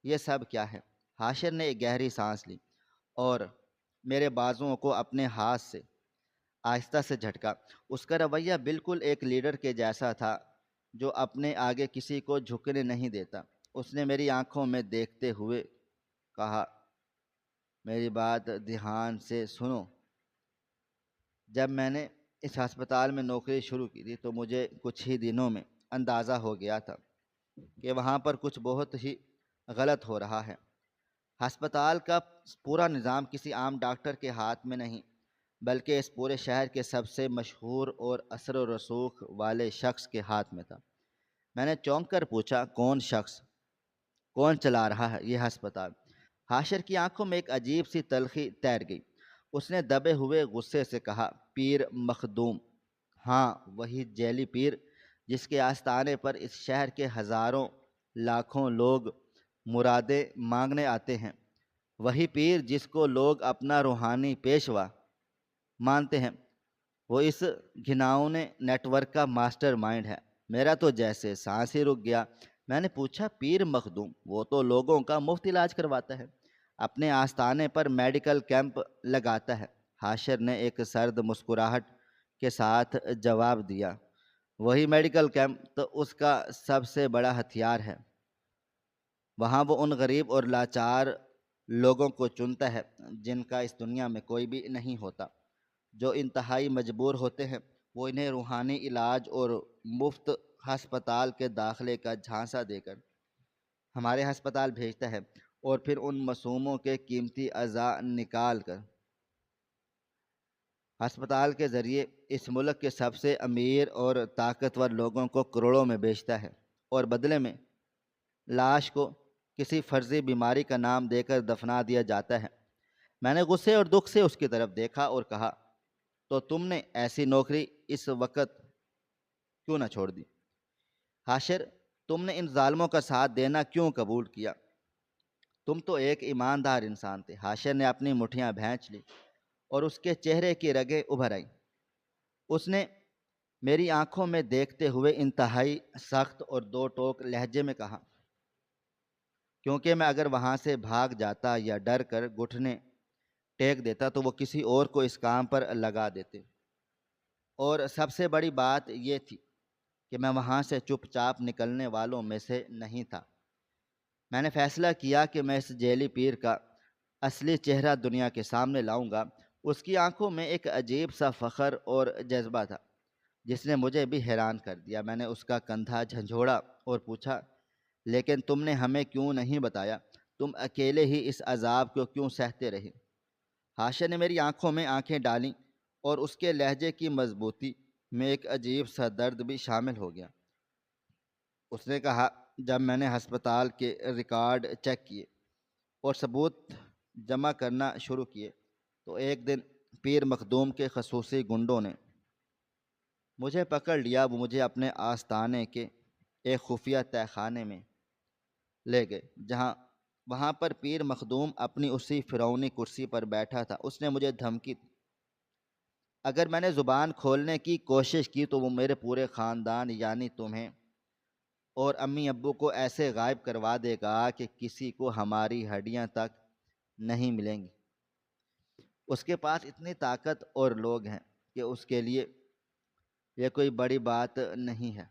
یہ سب کیا ہے؟ حاشر نے ایک گہری سانس لی اور میرے بازوؤں کو اپنے ہاتھ سے آہستہ سے جھٹکا۔ اس کا رویہ بالکل ایک لیڈر کے جیسا تھا جو اپنے آگے کسی کو جھکنے نہیں دیتا۔ اس نے میری آنکھوں میں دیکھتے ہوئے کہا، میری بات دھیان سے سنو۔ جب میں نے اس ہسپتال میں نوکری شروع کی تھی تو مجھے کچھ ہی دنوں میں اندازہ ہو گیا تھا کہ وہاں پر کچھ بہت ہی غلط ہو رہا ہے۔ ہسپتال کا پورا نظام کسی عام ڈاکٹر کے ہاتھ میں نہیں، بلکہ اس پورے شہر کے سب سے مشہور اور اثر و رسوخ والے شخص کے ہاتھ میں تھا۔ میں نے چونک کر پوچھا، کون شخص؟ کون چلا رہا ہے یہ ہسپتال؟ حاشر کی آنکھوں میں ایک عجیب سی تلخی تیر گئی۔ اس نے دبے ہوئے غصے سے کہا، پیر مخدوم۔ ہاں، وہی جیلی پیر جس کے آستانے پر اس شہر کے ہزاروں لاکھوں لوگ مرادیں مانگنے آتے ہیں، وہی پیر جس کو لوگ اپنا روحانی پیشوا مانتے ہیں۔ وہ اس گھناؤنے نیٹ ورک کا ماسٹر مائنڈ ہے۔ میرا تو جیسے سانس ہی رک گیا۔ میں نے پوچھا، پیر مخدوم؟ وہ تو لوگوں کا مفت علاج کرواتا ہے، اپنے آستانے پر میڈیکل کیمپ لگاتا ہے۔ حاشر نے ایک سرد مسکراہٹ کے ساتھ جواب دیا، وہی میڈیکل کیمپ تو اس کا سب سے بڑا ہتھیار ہے۔ وہاں وہ ان غریب اور لاچار لوگوں کو چنتا ہے جن کا اس دنیا میں کوئی بھی نہیں ہوتا۔ جو انتہائی مجبور ہوتے ہیں، وہ انہیں روحانی علاج اور مفت ہسپتال کے داخلے کا جھانسا دے کر ہمارے ہسپتال بھیجتا ہے، اور پھر ان معصوموں کے قیمتی اعضاء نکال کر ہسپتال کے ذریعے اس ملک کے سب سے امیر اور طاقتور لوگوں کو کروڑوں میں بیچتا ہے، اور بدلے میں لاش کو کسی فرضی بیماری کا نام دے کر دفنا دیا جاتا ہے۔ میں نے غصے اور دکھ سے اس کی طرف دیکھا اور کہا، تو تم نے ایسی نوکری اس وقت کیوں نہ چھوڑ دی؟ حاشر، تم نے ان ظالموں کا ساتھ دینا کیوں قبول کیا؟ تم تو ایک ایماندار انسان تھے۔ حاشر نے اپنی مٹھیاں بھینچ لی اور اس کے چہرے کی رگیں ابھر آئیں۔ اس نے میری آنکھوں میں دیکھتے ہوئے انتہائی سخت اور دو ٹوک لہجے میں کہا، کیونکہ میں اگر وہاں سے بھاگ جاتا یا ڈر کر گھٹنے ٹیک دیتا تو وہ کسی اور کو اس کام پر لگا دیتے، اور سب سے بڑی بات یہ تھی کہ میں وہاں سے چپ چاپ نکلنے والوں میں سے نہیں تھا۔ میں نے فیصلہ کیا کہ میں اس جیلی پیر کا اصلی چہرہ دنیا کے سامنے لاؤں گا۔ اس کی آنکھوں میں ایک عجیب سا فخر اور جذبہ تھا جس نے مجھے بھی حیران کر دیا۔ میں نے اس کا کندھا جھنجھوڑا اور پوچھا، لیکن تم نے ہمیں کیوں نہیں بتایا؟ تم اکیلے ہی اس عذاب کو کیوں سہتے رہے؟ حاشر نے میری آنکھوں میں آنکھیں ڈالیں اور اس کے لہجے کی مضبوطی میں ایک عجیب سا درد بھی شامل ہو گیا۔ اس نے کہا، جب میں نے ہسپتال کے ریکارڈ چیک کیے اور ثبوت جمع کرنا شروع کیے تو ایک دن پیر مخدوم کے خصوصی گنڈوں نے مجھے پکڑ لیا۔ وہ مجھے اپنے آستانے کے ایک خفیہ تہہ خانے میں لے گئے جہاں وہاں پر پیر مخدوم اپنی اسی فرعونی کرسی پر بیٹھا تھا۔ اس نے مجھے دھمکی دی، اگر میں نے زبان کھولنے کی کوشش کی تو وہ میرے پورے خاندان یعنی تمہیں اور امی ابو کو ایسے غائب کروا دے گا کہ کسی کو ہماری ہڈیاں تک نہیں ملیں گی۔ اس کے پاس اتنی طاقت اور لوگ ہیں کہ اس کے لیے یہ کوئی بڑی بات نہیں ہے۔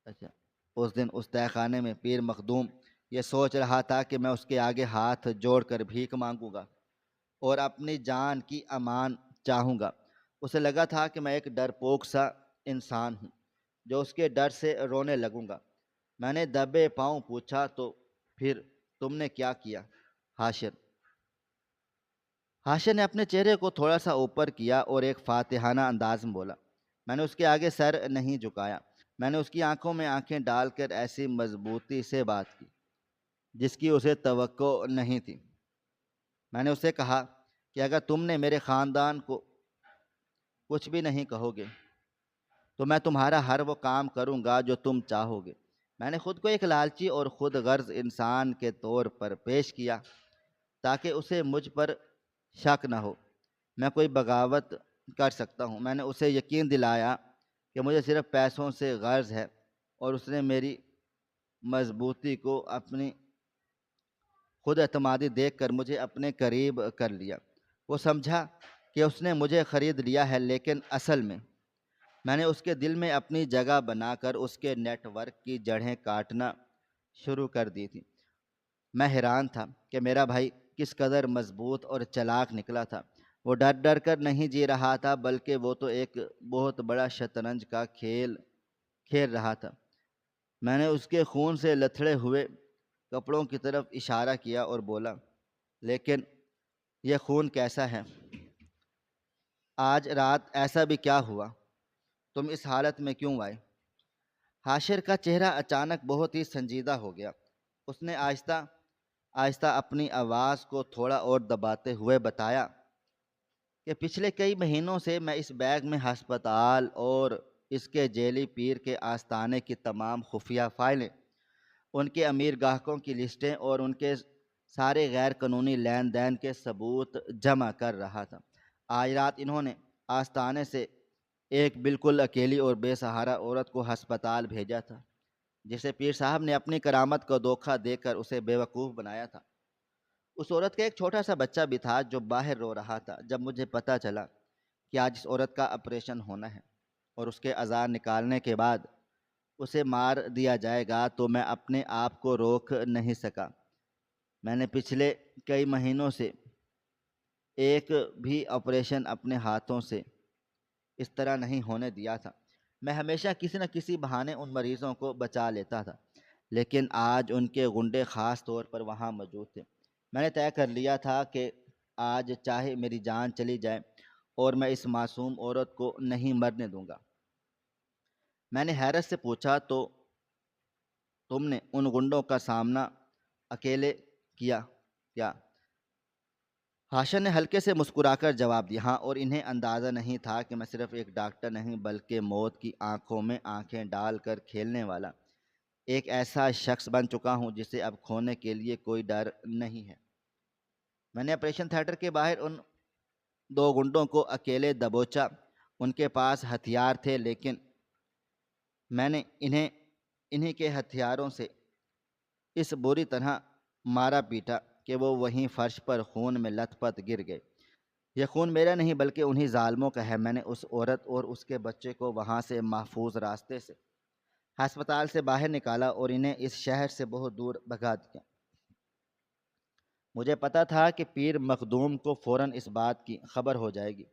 اچھا، اس دن اس تہہ خانے میں پیر مخدوم یہ سوچ رہا تھا کہ میں اس کے آگے ہاتھ جوڑ کر بھیک مانگوں گا اور اپنی جان کی امان چاہوں گا۔ اسے لگا تھا کہ میں ایک ڈرپوک سا انسان ہوں جو اس کے ڈر سے رونے لگوں گا۔ میں نے دبے پاؤں پوچھا، تو پھر تم نے کیا کیا حاشر؟ حاشر نے اپنے چہرے کو تھوڑا سا اوپر کیا اور ایک فاتحانہ انداز میں بولا۔ میں نے اس کے آگے سر نہیں جھکایا، میں نے اس کی آنکھوں میں آنکھیں ڈال کر ایسی مضبوطی سے بات کی جس کی اسے توقع نہیں تھی۔ میں نے اسے کہا کہ اگر تم نے میرے خاندان کو کچھ بھی نہیں کہو گے تو میں تمہارا ہر وہ کام کروں گا جو تم چاہو گے۔ میں نے خود کو ایک لالچی اور خود غرض انسان کے طور پر پیش کیا تاکہ اسے مجھ پر شک نہ ہو میں کوئی بغاوت کر سکتا ہوں۔ میں نے اسے یقین دلایا کہ مجھے صرف پیسوں سے غرض ہے، اور اس نے میری مضبوطی کو اپنی خود اعتمادی دیکھ کر مجھے اپنے قریب کر لیا۔ وہ سمجھا کہ اس نے مجھے خرید لیا ہے، لیکن اصل میں نے اس کے دل میں اپنی جگہ بنا کر اس کے نیٹ ورک کی جڑیں کاٹنا شروع کر دی تھی۔ میں حیران تھا کہ میرا بھائی کس قدر مضبوط اور چلاک نکلا تھا۔ وہ ڈر ڈر کر نہیں جی رہا تھا، بلکہ وہ تو ایک بہت بڑا شطرنج کا کھیل کھیل رہا تھا۔ میں نے اس کے خون سے لتھڑے ہوئے کپڑوں کی طرف اشارہ کیا اور بولا، لیکن یہ خون کیسا ہے؟ آج رات ایسا بھی کیا ہوا؟ تم اس حالت میں کیوں آئے؟ حاشر کا چہرہ اچانک بہت ہی سنجیدہ ہو گیا۔ اس نے آہستہ آہستہ اپنی آواز کو تھوڑا اور دباتے ہوئے بتایا کہ پچھلے کئی مہینوں سے میں اس بیگ میں ہسپتال اور اس کے جیلی پیر کے آستانے کی تمام خفیہ فائلیں، ان کے امیر گاہکوں کی لسٹیں اور ان کے سارے غیر قانونی لین دین کے ثبوت جمع کر رہا تھا۔ آج رات انہوں نے آستانے سے ایک بالکل اکیلی اور بے سہارا عورت کو ہسپتال بھیجا تھا، جسے پیر صاحب نے اپنی کرامت کو دھوکہ دے کر اسے بے وقوف بنایا تھا۔ اس عورت کا ایک چھوٹا سا بچہ بھی تھا جو باہر رو رہا تھا۔ جب مجھے پتہ چلا کہ آج اس عورت کا آپریشن ہونا ہے اور اس کے اعضاء نکالنے کے بعد اسے مار دیا جائے گا، تو میں اپنے آپ کو روک نہیں سکا۔ میں نے پچھلے کئی مہینوں سے ایک بھی آپریشن اپنے ہاتھوں سے اس طرح نہیں ہونے دیا تھا۔ میں ہمیشہ کسی نہ کسی بہانے ان مریضوں کو بچا لیتا تھا، لیکن آج ان کے غنڈے خاص طور پر وہاں موجود تھے۔ میں نے طے کر لیا تھا کہ آج چاہے میری جان چلی جائے اور میں اس معصوم عورت کو نہیں مرنے دوں گا۔ میں نے حیرت سے پوچھا، تو تم نے ان غنڈوں کا سامنا اکیلے کیا کیا؟ حاشر نے ہلکے سے مسکرا کر جواب دیا، ہاں، اور انہیں اندازہ نہیں تھا کہ میں صرف ایک ڈاکٹر نہیں بلکہ موت کی آنکھوں میں آنکھیں ڈال کر کھیلنے والا ایک ایسا شخص بن چکا ہوں جسے اب کھونے کے لیے کوئی ڈر نہیں ہے۔ میں نے آپریشن تھیٹر کے باہر ان دو گنڈوں کو اکیلے دبوچا۔ ان کے پاس ہتھیار تھے، لیکن میں نے انہیں کے ہتھیاروں سے اس بری طرح مارا پیٹا کہ وہ وہیں فرش پر خون میں لت پت گر گئے۔ یہ خون میرا نہیں بلکہ انہی ظالموں کا ہے۔ میں نے اس عورت اور اس کے بچے کو وہاں سے محفوظ راستے سے ہسپتال سے باہر نکالا اور انہیں اس شہر سے بہت دور بھگا دیا۔ مجھے پتا تھا کہ پیر مخدوم کو فوراً اس بات کی خبر ہو جائے گی،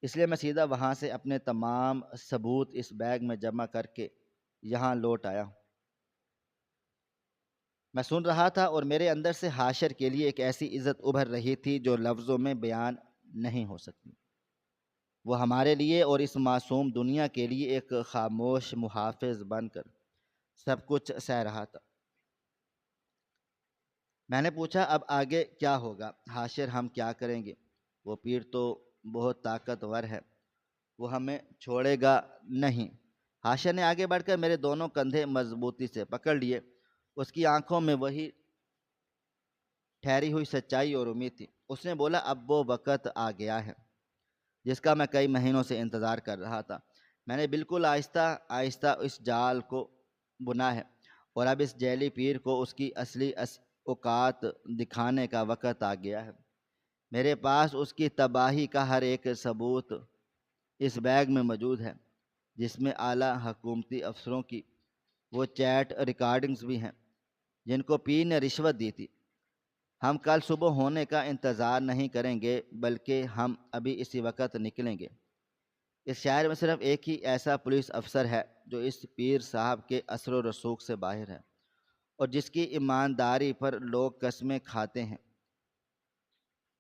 اس لیے میں سیدھا وہاں سے اپنے تمام ثبوت اس بیگ میں جمع کر کے یہاں لوٹ آیا ہوں۔ میں سن رہا تھا اور میرے اندر سے حاشر کے لیے ایک ایسی عزت ابھر رہی تھی جو لفظوں میں بیان نہیں ہو سکتی۔ وہ ہمارے لیے اور اس معصوم دنیا کے لیے ایک خاموش محافظ بن کر سب کچھ سہ رہا تھا۔ میں نے پوچھا، اب آگے کیا ہوگا حاشر؟ ہم کیا کریں گے؟ وہ پیر تو بہت طاقتور ہے، وہ ہمیں چھوڑے گا نہیں۔ حاشر نے آگے بڑھ کر میرے دونوں کندھے مضبوطی سے پکڑ لیے۔ اس کی آنکھوں میں وہی ٹھہری ہوئی سچائی اور امید تھی۔ اس نے بولا، اب وہ وقت آ گیا ہے جس کا میں کئی مہینوں سے انتظار کر رہا تھا۔ میں نے بالکل آہستہ آہستہ اس جال کو بنا ہے، اور اب اس جیلی پیر کو اس کی اصلی اوقات دکھانے کا وقت آ گیا ہے۔ میرے پاس اس کی تباہی کا ہر ایک ثبوت اس بیگ میں موجود ہے، جس میں اعلیٰ حکومتی افسروں کی وہ چیٹ ریکارڈنگز بھی ہیں جن کو پیر نے رشوت دی تھی۔ ہم کل صبح ہونے کا انتظار نہیں کریں گے بلکہ ہم ابھی اسی وقت نکلیں گے۔ اس شہر میں صرف ایک ہی ایسا پولیس افسر ہے جو اس پیر صاحب کے اثر و رسوخ سے باہر ہے اور جس کی ایمانداری پر لوگ قسمیں کھاتے ہیں۔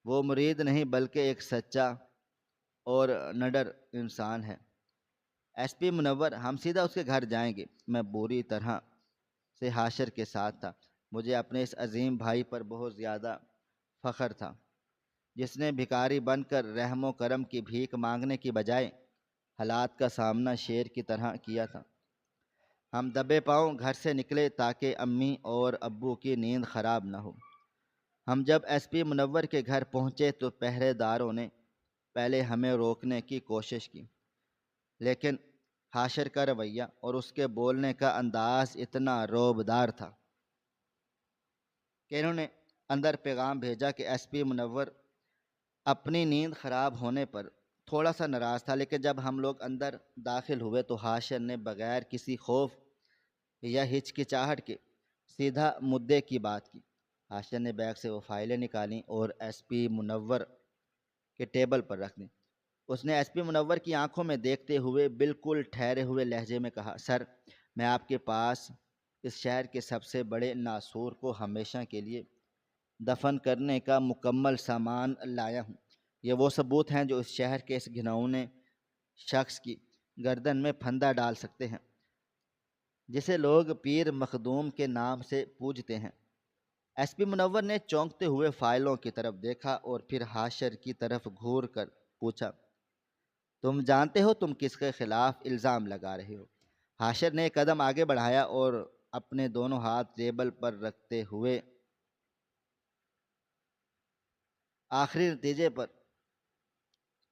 وہ مرید نہیں بلکہ ایک سچا اور نڈر انسان ہے۔ ایس پی منور، ہم سیدھا اس کے گھر جائیں گے۔ میں بری طرح سے حاشر کے ساتھ تھا۔ مجھے اپنے اس عظیم بھائی پر بہت زیادہ فخر تھا جس نے بھکاری بن کر رحم و کرم کی بھیک مانگنے کی بجائے حالات کا سامنا شیر کی طرح کیا تھا۔ ہم دبے پاؤں گھر سے نکلے تاکہ امی اور ابو کی نیند خراب نہ ہو۔ ہم جب ایس پی منور کے گھر پہنچے تو پہرے داروں نے پہلے ہمیں روکنے کی کوشش کی، لیکن حاشر کا رویہ اور اس کے بولنے کا انداز اتنا رعبدار تھا کہ انہوں نے اندر پیغام بھیجا کہ ایس پی منور اپنی نیند خراب ہونے پر تھوڑا سا ناراض تھا، لیکن جب ہم لوگ اندر داخل ہوئے تو حاشر نے بغیر کسی خوف یا ہچکچاہٹ کے سیدھا مدعے کی بات کی۔ حاشر نے بیگ سے وہ فائلیں نکالیں اور ایس پی منور کے ٹیبل پر رکھ دیں۔ اس نے ایس پی منور کی آنکھوں میں دیکھتے ہوئے بالکل ٹھہرے ہوئے لہجے میں کہا، سر، میں آپ کے پاس اس شہر کے سب سے بڑے ناسور کو ہمیشہ کے لیے دفن کرنے کا مکمل سامان لایا ہوں۔ یہ وہ ثبوت ہیں جو اس شہر کے اس گھناؤنے شخص کی گردن میں پھندا ڈال سکتے ہیں جسے لوگ پیر مخدوم کے نام سے پوجتے ہیں۔ ایس پی منور نے چونکتے ہوئے فائلوں کی طرف دیکھا اور پھر حاشر کی طرف گھور کر پوچھا، تم جانتے ہو تم کس کے خلاف الزام لگا رہے ہو؟ حاشر نے ایک قدم آگے بڑھایا اور اپنے دونوں ہاتھ ٹیبل پر رکھتے ہوئے آخری نتیجے پر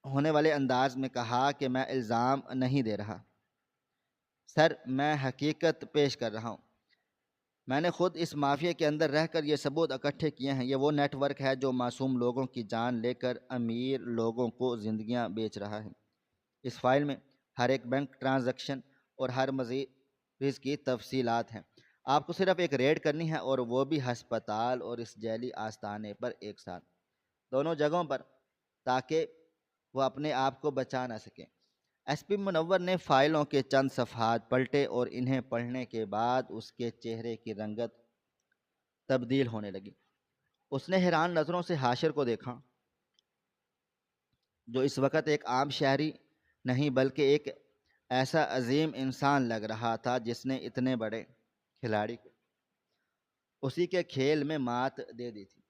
ہونے والے انداز میں کہا کہ میں الزام نہیں دے رہا سر، میں حقیقت پیش کر رہا ہوں۔ میں نے خود اس مافیا کے اندر رہ کر یہ ثبوت اکٹھے کیے ہیں۔ یہ وہ نیٹ ورک ہے جو معصوم لوگوں کی جان لے کر امیر لوگوں کو زندگیاں بیچ رہا ہے۔ اس فائل میں ہر ایک بینک ٹرانزیکشن اور ہر مریض کی تفصیلات ہیں۔ آپ کو صرف ایک ریڈ کرنی ہے اور وہ بھی ہسپتال اور اس جیلی آستانے پر ایک ساتھ، دونوں جگہوں پر، تاکہ وہ اپنے آپ کو بچا نہ سکیں۔ ایس پی منور نے فائلوں کے چند صفحات پلٹے اور انہیں پڑھنے کے بعد اس کے چہرے کی رنگت تبدیل ہونے لگی۔ اس نے حیران نظروں سے حاشر کو دیکھا جو اس وقت ایک عام شہری نہیں بلکہ ایک ایسا عظیم انسان لگ رہا تھا جس نے اتنے بڑے کھلاڑی کو اسی کے کھیل میں مات دے دی تھی۔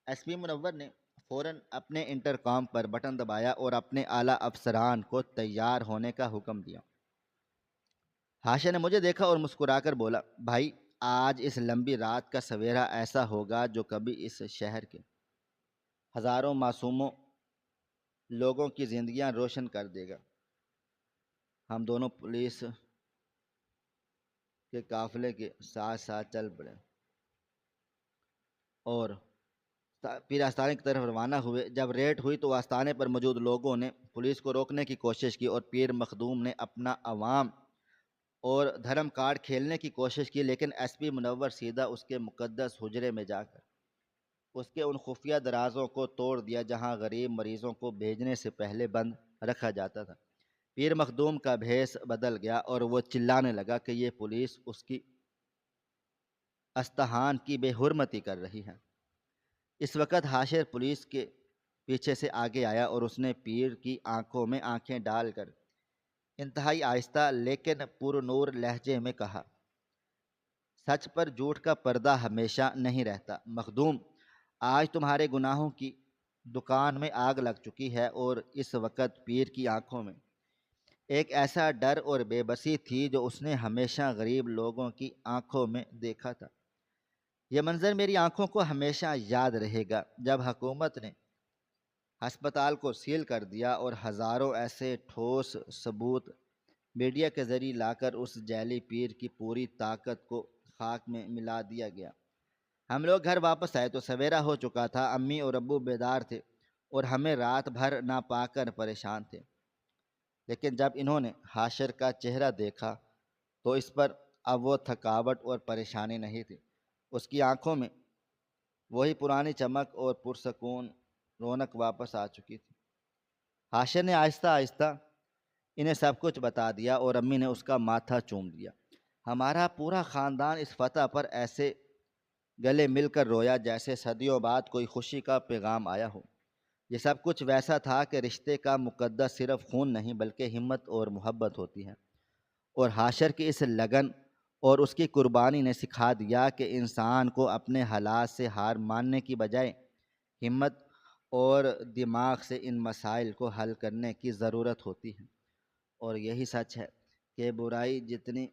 ایس پی منور نے فوراً اپنے انٹرکام پر بٹن دبایا اور اپنے اعلیٰ افسران کو تیار ہونے کا حکم دیا۔ حاشر نے مجھے دیکھا اور مسکرا کر بولا، بھائی، آج اس لمبی رات کا سویرا ایسا ہوگا جو کبھی اس شہر کے ہزاروں معصوموں لوگوں کی زندگیاں روشن کر دے گا۔ ہم دونوں پولیس کے قافلے کے ساتھ ساتھ چل پڑے اور پیر آستانے کی طرف روانہ ہوئے۔ جب ریڈ ہوئی تو آستانے پر موجود لوگوں نے پولیس کو روکنے کی کوشش کی اور پیر مخدوم نے اپنا عوام اور دھرم کارڈ کھیلنے کی کوشش کی، لیکن ایس پی منور سیدھا اس کے مقدس حجرے میں جا کر اس کے ان خفیہ درازوں کو توڑ دیا جہاں غریب مریضوں کو بھیجنے سے پہلے بند رکھا جاتا تھا۔ پیر مخدوم کا بھیس بدل گیا اور وہ چلانے لگا کہ یہ پولیس اس کی استحان کی بے حرمتی کر رہی ہے۔ اس وقت حاشر پولیس کے پیچھے سے آگے آیا اور اس نے پیر کی آنکھوں میں آنکھیں ڈال کر انتہائی آہستہ لیکن پر نور لہجے میں کہا، سچ پر جھوٹ کا پردہ ہمیشہ نہیں رہتا۔ مخدوم، آج تمہارے گناہوں کی دکان میں آگ لگ چکی ہے اور اس وقت پیر کی آنکھوں میں ایک ایسا ڈر اور بے بسی تھی جو اس نے ہمیشہ غریب لوگوں کی آنکھوں میں دیکھا تھا۔ یہ منظر میری آنکھوں کو ہمیشہ یاد رہے گا جب حکومت نے ہسپتال کو سیل کر دیا اور ہزاروں ایسے ٹھوس ثبوت میڈیا کے ذریعے لا کر اس جعلی پیر کی پوری طاقت کو خاک میں ملا دیا گیا۔ ہم لوگ گھر واپس آئے تو سویرا ہو چکا تھا۔ امی اور ابو بیدار تھے اور ہمیں رات بھر نہ پا کر پریشان تھے، لیکن جب انہوں نے حاشر کا چہرہ دیکھا تو اس پر اب وہ تھکاوٹ اور پریشانی نہیں تھی۔ اس کی آنکھوں میں وہی پرانی چمک اور پرسکون رونق واپس آ چکی تھی۔ حاشر نے آہستہ آہستہ انہیں سب کچھ بتا دیا اور امی نے اس کا ماتھا چوم لیا۔ ہمارا پورا خاندان اس فتح پر ایسے گلے مل کر رویا جیسے صدیوں بعد کوئی خوشی کا پیغام آیا ہو۔ یہ سب کچھ ویسا تھا کہ رشتے کا مقدس صرف خون نہیں بلکہ ہمت اور محبت ہوتی ہے، اور حاشر کی اس لگن اور اس کی قربانی نے سکھا دیا کہ انسان کو اپنے حالات سے ہار ماننے کی بجائے ہمت اور دماغ سے ان مسائل کو حل کرنے کی ضرورت ہوتی ہے۔ اور یہی سچ ہے کہ برائی جتنی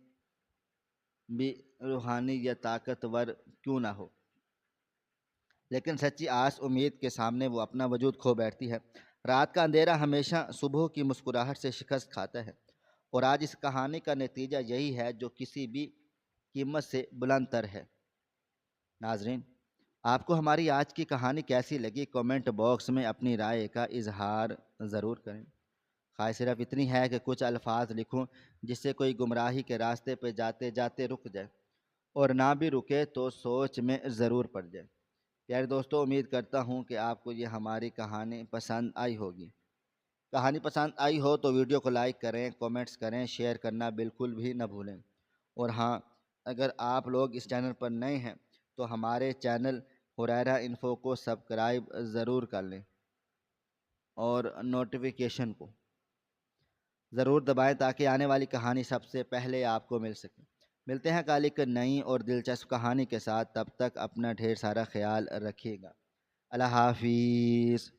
بھی روحانی یا طاقتور کیوں نہ ہو، لیکن سچی آس امید کے سامنے وہ اپنا وجود کھو بیٹھتی ہے۔ رات کا اندھیرا ہمیشہ صبح کی مسکراہٹ سے شکست کھاتا ہے، اور آج اس کہانی کا نتیجہ یہی ہے جو کسی بھی قیمت سے بلند تر ہے۔ ناظرین، آپ کو ہماری آج کی کہانی کیسی لگی؟ کمنٹ باکس میں اپنی رائے کا اظہار ضرور کریں۔ خواہش صرف اتنی ہے کہ کچھ الفاظ لکھوں جس سے کوئی گمراہی کے راستے پہ جاتے جاتے رک جائے، اور نہ بھی رکے تو سوچ میں ضرور پڑ جائے۔ پیارے دوستو، امید کرتا ہوں کہ آپ کو یہ ہماری کہانی پسند آئی ہوگی۔ کہانی پسند آئی ہو تو ویڈیو کو لائک کریں، کومنٹس کریں، شیئر کرنا بالکل بھی نہ بھولیں۔ اور ہاں، اگر آپ لوگ اس چینل پر نئے ہیں تو ہمارے چینل ہریرہ انفو کو سبسکرائب ضرور کر لیں، اور نوٹیفیکیشن کو ضرور دبائیں تاکہ آنے والی کہانی سب سے پہلے آپ کو مل سکے۔ ملتے ہیں کل ایک نئی اور دلچسپ کہانی کے ساتھ، تب تک اپنا ڈھیر سارا خیال رکھیے گا۔ اللہ حافظ۔